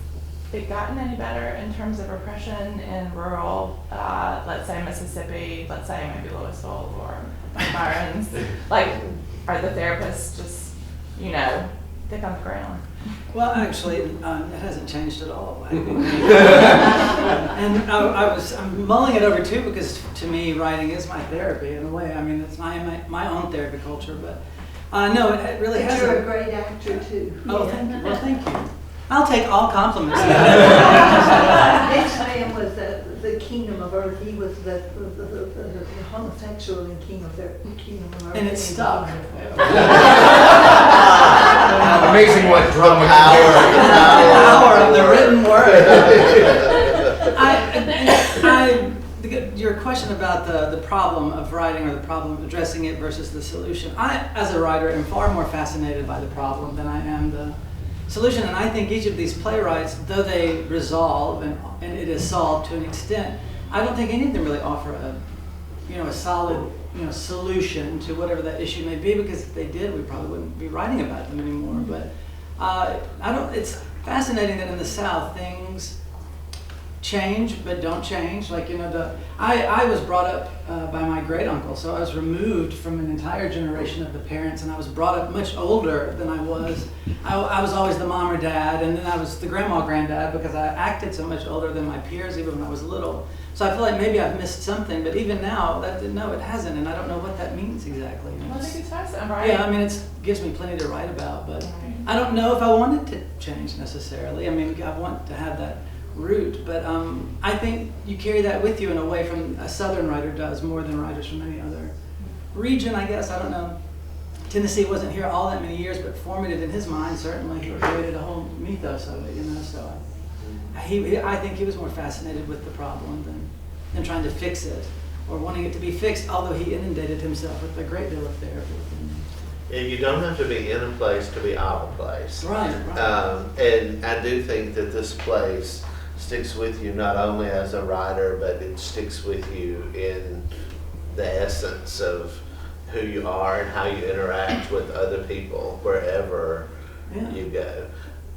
it gotten any better in terms of repression in rural, let's say Mississippi, let's say maybe Louisville or Myron's? Like, are the therapists just, you know, thick on the ground? Well, actually, it hasn't changed at all. And I'm mulling it over too, because to me, writing is my therapy in a way. I mean, it's my own therapy culture, but no, it really But hasn't. you're a great actor too. Oh, thank you. Well, thank you. I'll take all compliments. This man was the kingdom of earth. He was the homosexual in kingdom of earth. And it stuck. Amazing what drama The power of the written word. Your question about the problem of writing, or the problem of addressing it versus the solution. I, as a writer, am far more fascinated by the problem than I am the solution. And I think each of these playwrights, though they resolve and it is solved to an extent, I don't think any of them really offer a solid solution to whatever that issue may be, because if they did, we probably wouldn't be writing about them anymore. But it's fascinating that in the South things change but don't change. Like, I was brought up by my great uncle, so I was removed from an entire generation of the parents, and I was brought up much older than I was. I was always the mom or dad, and then I was the grandma, granddad, because I acted so much older than my peers even when I was little. So I feel like maybe I've missed something, but even now, no, it hasn't, and I don't know what that means exactly. Well, I think it's fascinating, right? Yeah, I mean, it gives me plenty to write about, but I don't know if I want it to change necessarily. I mean, I want to have that root, but I think you carry that with you in a way from a Southern writer does, more than writers from any other region, I guess. I don't know. Tennessee wasn't here all that many years, but formative in his mind, certainly. He created a whole mythos of it, so I think he was more fascinated with the problem than trying to fix it, or wanting it to be fixed, although he inundated himself with a great deal of therapy. And you don't have to be in a place to be out of place. Right. And I do think that this place sticks with you not only as a writer, but it sticks with you in the essence of who you are and how you interact with other people wherever you go.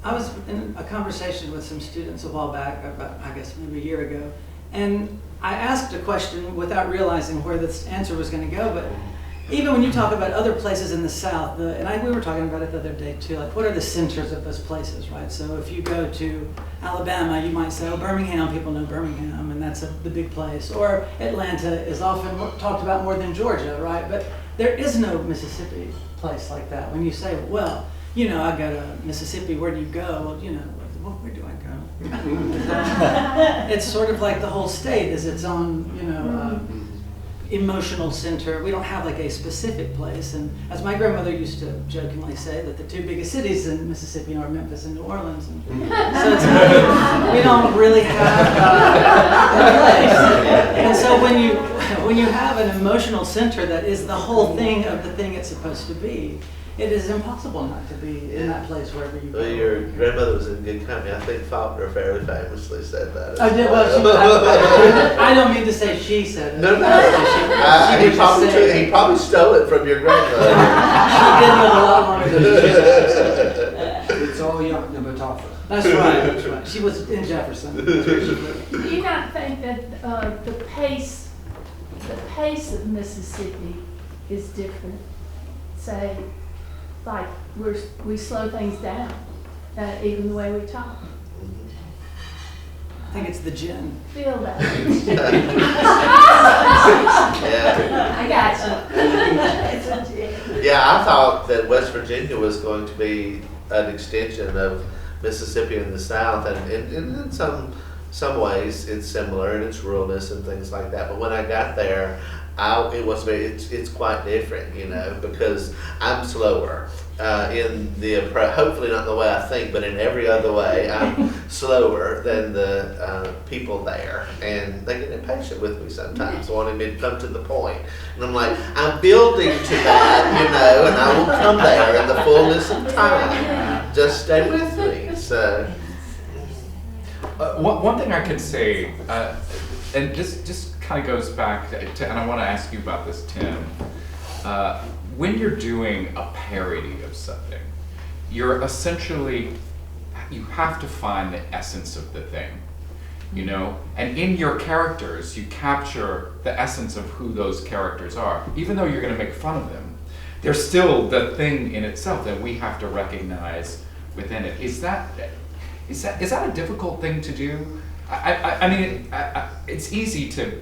I was in a conversation with some students a while back, about, I guess maybe a year ago, and I asked a question without realizing where this answer was going to go, but even when you talk about other places in the South, we were talking about it the other day too, like what are the centers of those places, right? So if you go to Alabama, you might say, oh, Birmingham, people know Birmingham, and that's the big place. Or Atlanta is often talked about more than Georgia, right? But there is no Mississippi place like that. When you say, well, I go to Mississippi, where do you go? Well, where do I go? It's sort of like the whole state is its own, emotional center. We don't have like a specific place. And as my grandmother used to jokingly say, that the two biggest cities in Mississippi are Memphis and New Orleans. And so it's we don't really have a place. And so when you have an emotional center that is the whole thing of the thing it's supposed to be, it is impossible not to be in that place wherever you go. Well, your grandmother was in good company. I think Faulkner fairly famously said that. I did. Well, I don't mean to say she said it. No. She He probably stole it from your grandmother. She did live a lot longer than she did. It's all young Nabatoffa. That's right. She was in Jefferson. That's where she lived. Do you not think that the pace of Mississippi is different? Say, like we slow things down, even the way we talk. I think it's the gin. Feel that. Yeah. I got you. Yeah, I thought that West Virginia was going to be an extension of Mississippi in the South, and in some ways it's similar in its ruralness and things like that. But when I got there, it's quite different, because I'm slower in the approach. Hopefully not in the way I think, but in every other way, I'm slower than the people there, and they get impatient with me sometimes, wanting me to come to the point. And I'm like, I'm building to that, and I will come there in the fullness of time. Just stay with me. So. One thing I could say, and just kind of goes back to, and I want to ask you about this, Tim. When you're doing a parody of something, you have to find the essence of the thing, and in your characters, you capture the essence of who those characters are. Even though you're going to make fun of them, they're still the thing in itself that we have to recognize within it. Is that a difficult thing to do? I mean, it's easy to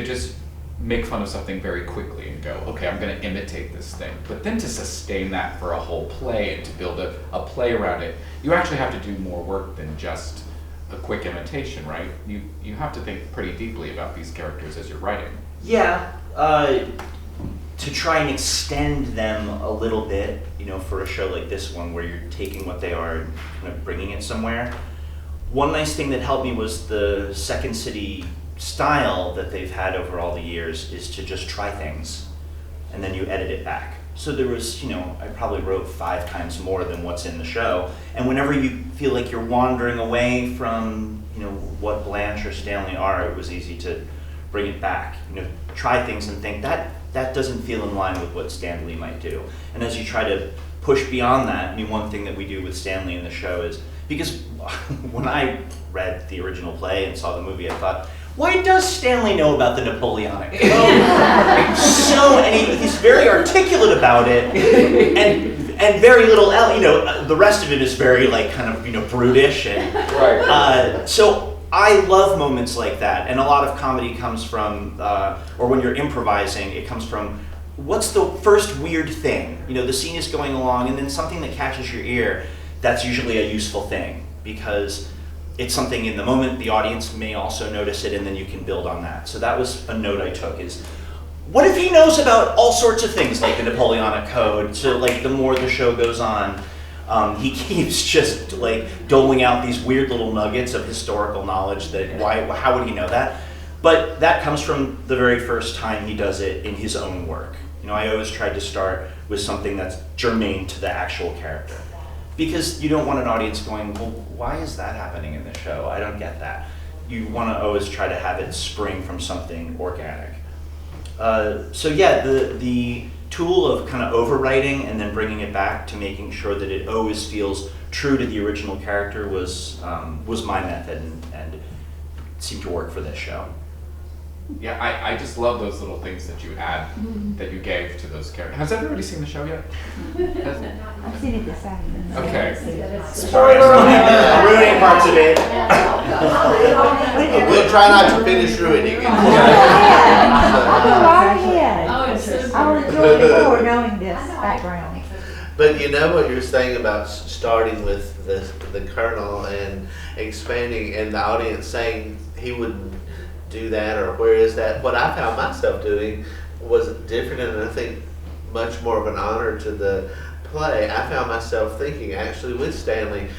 just make fun of something very quickly and go, okay, I'm going to imitate this thing. But then to sustain that for a whole play and to build a play around it, you actually have to do more work than just a quick imitation, right? You have to think pretty deeply about these characters as you're writing. Yeah, to try and extend them a little bit, for a show like this one where you're taking what they are and kind of bringing it somewhere. One nice thing that helped me was the Second City style that they've had over all the years is to just try things and then you edit it back. So there was, I probably wrote 5 times more than what's in the show. And whenever you feel like you're wandering away from, what Blanche or Stanley are, it was easy to bring it back. Try things and think that doesn't feel in line with what Stanley might do. And as you try to push beyond that, one thing that we do with Stanley in the show is, because when I read the original play and saw the movie, I thought, why does Stanley know about the Napoleonic Code? And he's very articulate about it, and very little else. The rest of it is very brutish and Right. So I love moments like that, and a lot of comedy comes from, or when you're improvising, it comes from, what's the first weird thing? The scene is going along, and then something that catches your ear, that's usually a useful thing, because it's something in the moment, the audience may also notice it, and then you can build on that. So that was a note I took, is, what if he knows about all sorts of things, like the Napoleonic Code? So the more the show goes on, he keeps just doling out these weird little nuggets of historical knowledge that how would he know that? But that comes from the very first time he does it in his own work. I always tried to start with something that's germane to the actual character. Because you don't want an audience going, well, why is that happening in the show? I don't get that. You want to always try to have it spring from something organic. So yeah, the tool of kind of overwriting and then bringing it back to making sure that it always feels true to the original character was my method, and seemed to work for this show. yeah, I just love those little things that you add, that you gave to those characters. Has everybody seen the show yet? I've seen it this afternoon. Okay. Sorry, I'm ruining parts of it. We'll try not to finish ruining it. Go right ahead. Oh, it's so I will enjoy it more knowing this background. But you know what you're saying about starting with the Colonel and expanding, and the audience saying he wouldn't do that, or where is that? What I found myself doing was different, and I think much more of an honor to the play. I found myself thinking, actually, with Stanley,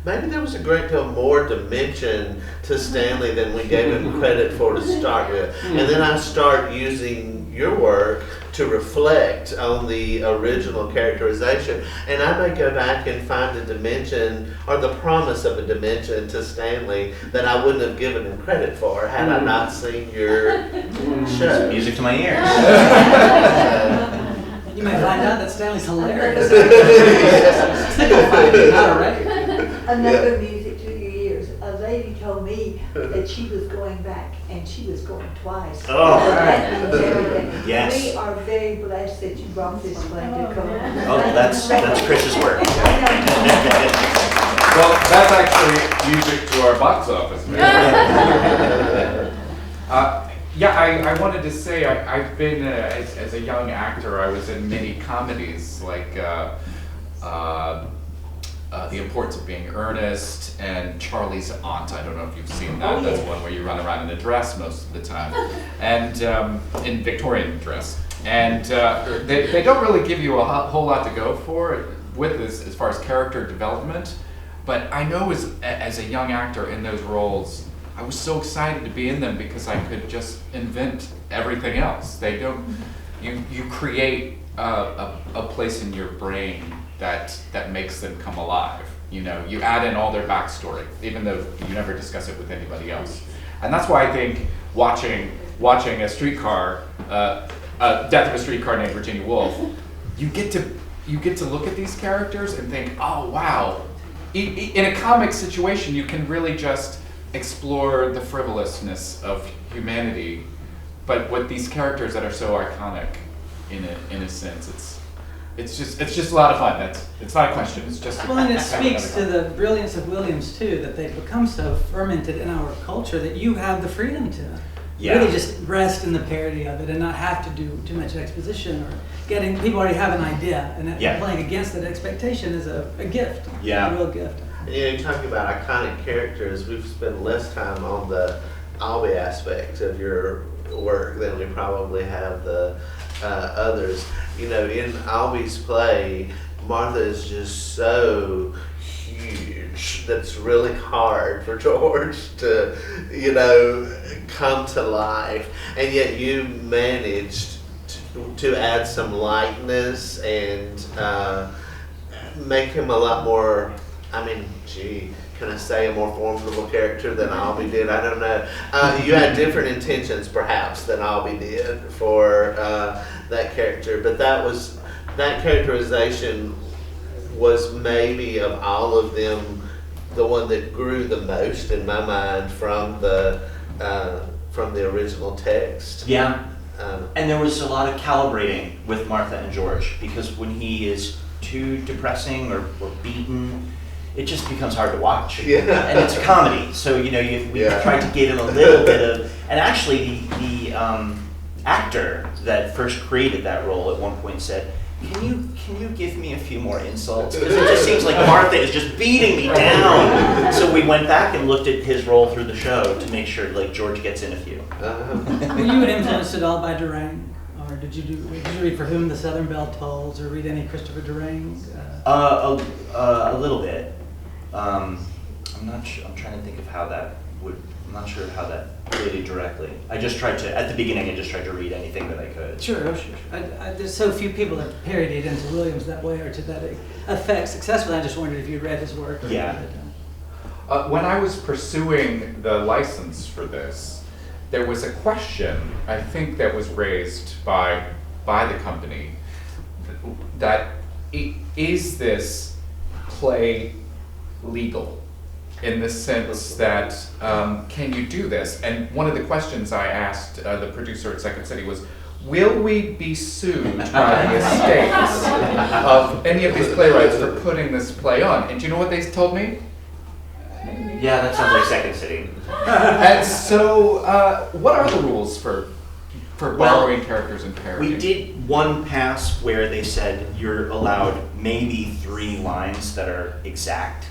maybe there was a great deal more dimension to Stanley than we gave him credit for to start with. And then I start using your work to reflect on the original characterization, and I may go back and find a dimension or the promise of a dimension to Stanley that I wouldn't have given him credit for had I not seen your show. Music to my ears. You may find out that Stanley's hilarious. Yes. Not right. Another music to your ears. A lady told me that she was going back and she was going twice. Oh. That means everything. Yes. We are very blessed that you brought this splendid cover. Oh, that's Chris's work. Well, that's actually music to our box office. Yeah, I wanted to say I've been, as a young actor, I was in many comedies like The Importance of Being Earnest and Charlie's Aunt. I don't know if you've seen that. Oh, That's yeah. one where you run around in a dress most of the time, and in Victorian dress. And they don't really give you a whole lot to go for with this as far as character development. But I know as a young actor in those roles, I was so excited to be in them because I could just invent everything else. They don't. You create a place in your brain that makes them come alive. You know, you add in all their backstory, even though you never discuss it with anybody else. And that's why I think watching a streetcar, Death of a Streetcar Named Virginia Woolf, you get to look at these characters and think, oh wow. In a comic situation, you can really just explore the frivolousness of humanity, but with these characters that are so iconic, in a sense, it's just a lot of fun. It's not a question. It's just Well, and it speaks to the brilliance of Williams too, that they've become so fermented in our culture that you have the freedom to really just rest in the parody of it and not have to do too much exposition or getting people already have an idea, and playing against that expectation is a gift. Yeah. A real gift. You're talking about iconic characters. We've spent less time on the Albie aspect of your work than we probably have the others. You know, in Albie's play, Martha is just so huge that it's really hard for George to, come to life. And yet you managed to add some lightness and make him a lot more, can I say a more formidable character than Albie did? I don't know. You had different intentions, perhaps, than Albie did for that character, but that characterization was maybe of all of them the one that grew the most in my mind from the original text. Yeah. And there was a lot of calibrating with Martha and George, because when he is too depressing or beaten, it just becomes hard to watch. Yeah. And it's a comedy, so we tried to give him a little bit of. And actually, the actor that first created that role at one point said, "Can you give me a few more insults? Because it just seems like Martha is just beating me down." So we went back and looked at his role through the show to make sure George gets in a few. Were you influenced at all by Durang? Or did you read For Whom the Southern Bell Tolls, or read any Christopher Durang? A little bit. I'm not sure. I'm trying to think of how that would. I'm not sure how that related directly. I just tried to, at the beginning, I just tried to read anything that I could. Sure. There's so few people that parodied into Williams that way or to that effect successfully. I just wondered if you read his work. Yeah. When I was pursuing the license for this, there was a question, I think, that was raised by the company, that is this play legal? in the sense that, can you do this? And one of the questions I asked the producer at Second City was, will we be sued by the estates of any of these playwrights for putting this play on? And do you know what they told me? Yeah, that sounds like Second City. And so, what are the rules for borrowing characters and parodying? We did one pass where they said you're allowed maybe 3 lines that are exact,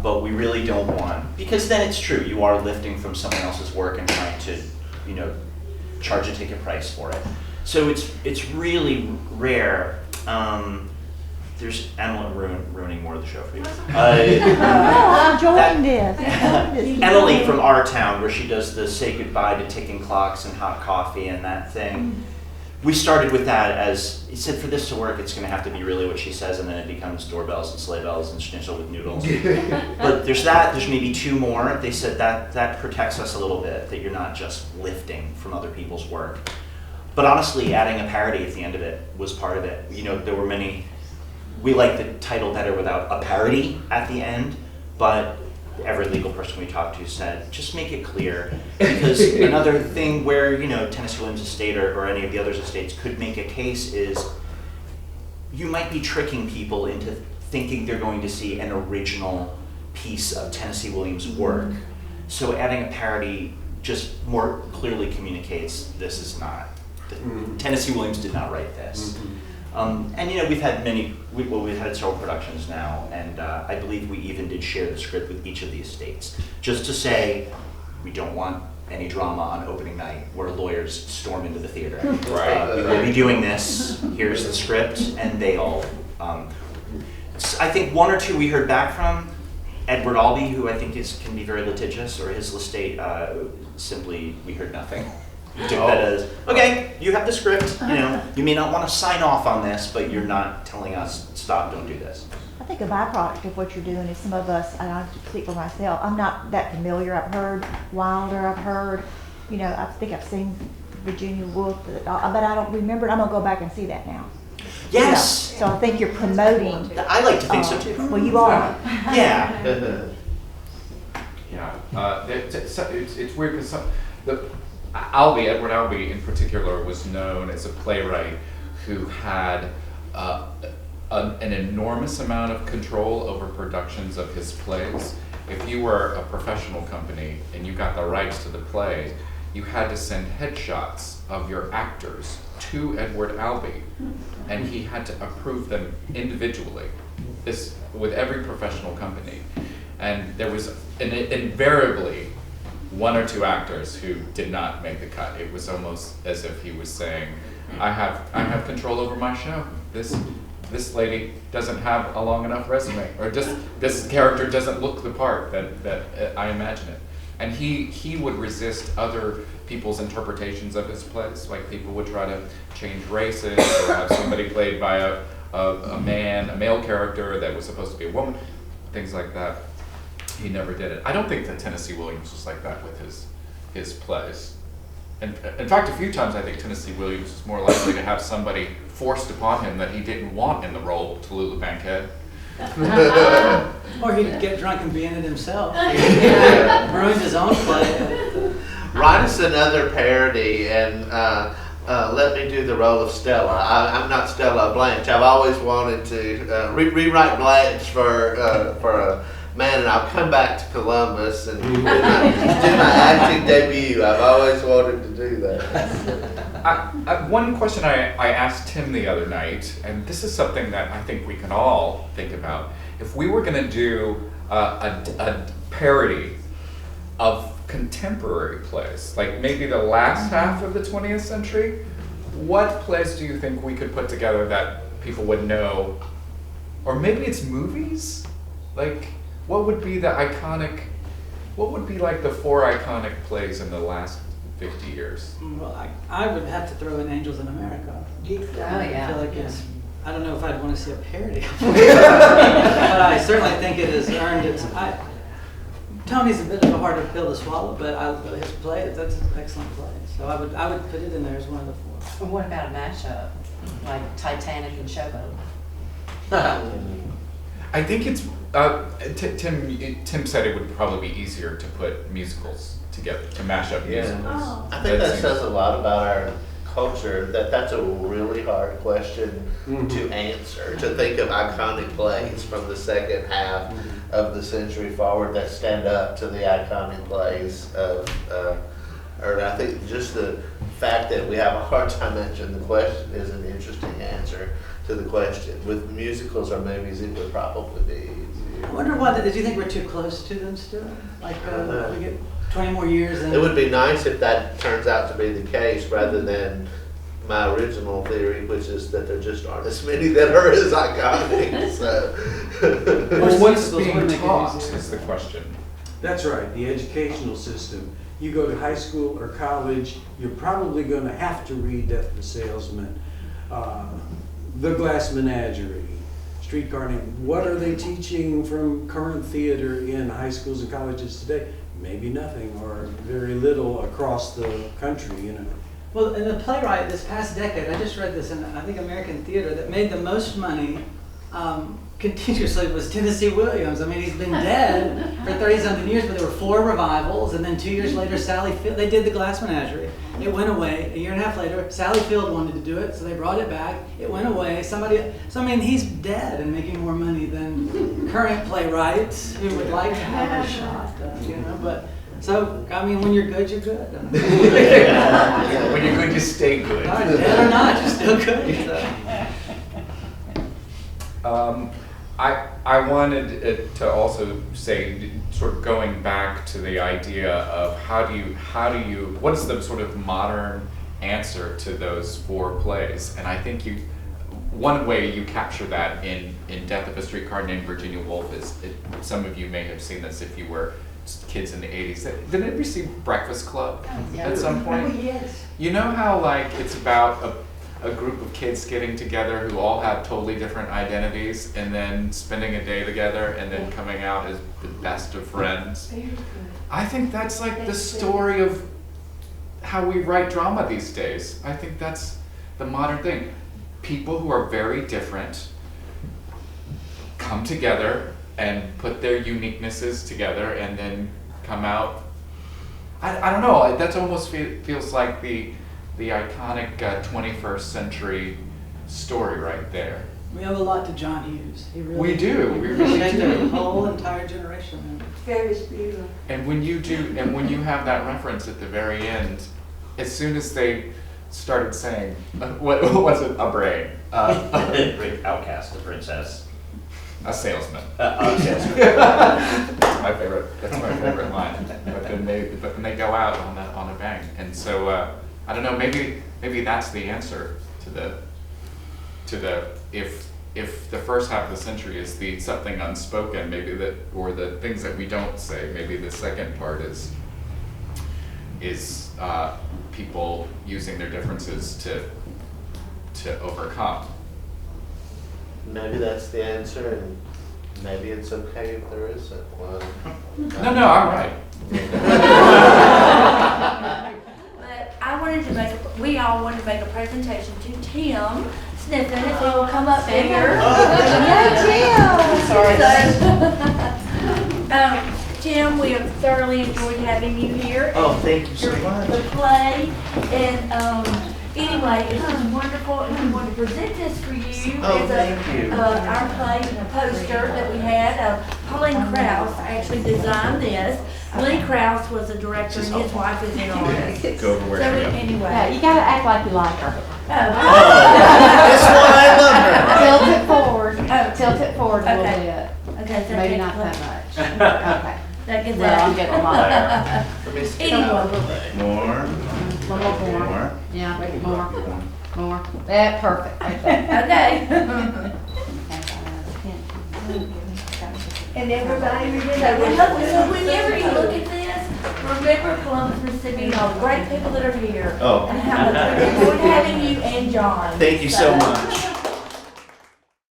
but we really don't want, because then it's true, you are lifting from someone else's work and trying to, charge a ticket price for it. So it's really rare. There's Emily ruining more of the show for you. I'm enjoying this. Emily from our town, where she does the say goodbye to ticking clocks and hot coffee and that thing. We started with that as, he said, for this to work, it's going to have to be really what she says, and then it becomes doorbells and sleigh bells and schnitzel with noodles. But there's maybe 2 more. They said that protects us a little bit, that you're not just lifting from other people's work. But honestly, adding a parody at the end of it was part of it. There were many, we like the title better without a parody at the end, but every legal person we talked to said, just make it clear. Because another thing where, Tennessee Williams Estate or any of the other estates could make a case is you might be tricking people into thinking they're going to see an original piece of Tennessee Williams' work. So adding a parody just more clearly communicates this is not, Tennessee Williams did not write this. And we've had we've had several productions now, and I believe we even did share the script with each of the estates, just to say we don't want any drama on opening night where lawyers storm into the theater. Right. We will be doing this, here's the script, and they all, I think 1 or 2 we heard back from. Edward Albee, who I think can be very litigious, or his estate, simply we heard nothing. Took that as, okay, you have the script, you may not want to sign off on this, but you're not telling us, stop, don't do this. I think a byproduct of what you're doing is some of us, and I speak for myself, I'm not that familiar. I've heard Wilder, I've heard, I think I've seen Virginia Woolf, but I don't remember. I'm going to go back and see that now. Yes! So I think you're promoting. I like to think so too. Well, you are. Yeah. Yeah. It's weird because Edward Albee in particular was known as a playwright who had an enormous amount of control over productions of his plays. If you were a professional company and you got the rights to the play, you had to send headshots of your actors to Edward Albee, and he had to approve them individually. This with every professional company, and there was invariably 1 or 2 actors who did not make the cut. It was almost as if he was saying, I have control over my show. This lady doesn't have a long enough resume, or just this character doesn't look the part that I imagine it. And he would resist other people's interpretations of his plays. Like people would try to change races or have somebody played by a male character that was supposed to be a woman, things like that. He never did it. I don't think that Tennessee Williams was like that with his plays. And in fact, a few times I think Tennessee Williams is more likely to have somebody forced upon him that he didn't want in the role, Tallulah Bankhead. Or he'd get drunk and be in it himself. Ruined his own play. Write us another parody and let me do the role of Stella. I'm not Stella Blanche. I've always wanted to rewrite Blanche for a man, and I'll come back to Columbus and do my acting debut. I've always wanted to do that. One question I asked Tim the other night, and this is something that I think we can all think about. If we were going to do a parody of contemporary plays, like maybe the last half of the 20th century, what plays do you think we could put together that people would know? Or maybe it's movies? Like, what would be like the 4 iconic plays in the last 50 years? Well, I would have to throw in Angels in America. Oh, yeah. I feel like it's, I don't know if I'd want to see a parody of it. But I certainly think it has earned its, Tony's a bit of a harder pill to swallow, but his play, that's an excellent play. So I would put it in there as one of the 4. Or what about a mashup, like Titanic and Showboat? I think it's, Tim said it would probably be easier to put musicals together, to mash up Yeah. musicals. Oh. I think that seems- says a lot about our culture, that's a really hard question to answer, to think of iconic plays from the second half of the century forward that stand up to the iconic plays of, or I think just the fact that we have a hard time answering the question is an interesting answer to the question. With musicals or movies, it would probably be easier. I wonder why, did you think we're too close to them still? Like, we get 20 more years and. It would be nice if that turns out to be the case rather than my original theory, which is that there just aren't as many that are as iconic. So. Well, what's musicals would being make it taught easier. is the question. That's right, the educational system. You go to high school or college, you're probably going to have to read Death of a Salesman, The Glass Menagerie, Streetcar Named. What are they teaching from current theater in high schools and colleges today? Maybe nothing or very little across the country, you know. Well, in the playwright this past decade, I just read this in, I think, American Theater, that made the most money continuously was Tennessee Williams. I mean, he's been dead for 30-something years, but there were 4 revivals, and then 2 years later, Sally Field, they did The Glass Menagerie. It went away. A year and a half later, Sally Field wanted to do it, so they brought it back. It went away. So I mean, he's dead and making more money than current playwrights who would like to have a shot, you know, but. So, I mean, when you're good, you're good. When you're good, you stay good. Dead or not, you're still good. So. I wanted to also say, sort of going back to the idea of what is the sort of modern answer to those 4 plays? And I think one way you capture that in Death of a Streetcar Named Virginia Woolf is, some of you may have seen this if you were kids in the 80s. Did anybody see Breakfast Club at some point? Oh, yes. You know how like it's about a group of kids getting together who all have totally different identities and then spending a day together and then coming out as the best of friends? Very good. I think that's like the story of how we write drama these days. I think that's the modern thing. People who are very different come together and put their uniquenesses together and then come out. I don't know, that almost feels like the iconic 21st century story right there. We owe a lot to John Hughes. He really, We do, we He really shaped do. a whole entire generation. Ferris Bueller. And when you have that reference at the very end, as soon as they started saying, what was it? A brain, Outcast, the princess. a salesman. Outcast. That's my favorite line. But then they go out on a bang, and so I don't know. Maybe that's the answer to the if the first half of the century is the something unspoken, maybe that, or the things that we don't say. Maybe the second part is people using their differences to overcome. Maybe that's the answer, and maybe it's okay if there isn't one. No, I'm right. But we all wanted to make a presentation to Tim Sniffen, if he will come up here. Tim, we have thoroughly enjoyed having you here. Oh, thank you so Your- much. The play, and anyway, it's just wonderful, and we want to present this for you. Oh, as thank you. Our play poster that we had. Pauline Krause actually designed this. Lee Krause was the director, and his wife is an artist. Go over where So you go. anyway. Yeah, you gotta act like you like her. That's why I love her. Tilt it forward, Oh. tilt it forward a little Okay. bit. Okay, so Maybe that not gets- that much. Okay. That gets Well, I'm getting a lot there. Let me stick out a Anyway. little bit. More. A little more. Yeah, more, more. Perfect. Okay. And everybody remember, so whenever you look at this, remember Columbus, Mississippi, and all the great people that are here. Oh. And how much we enjoyed having you and John. Thank you so much.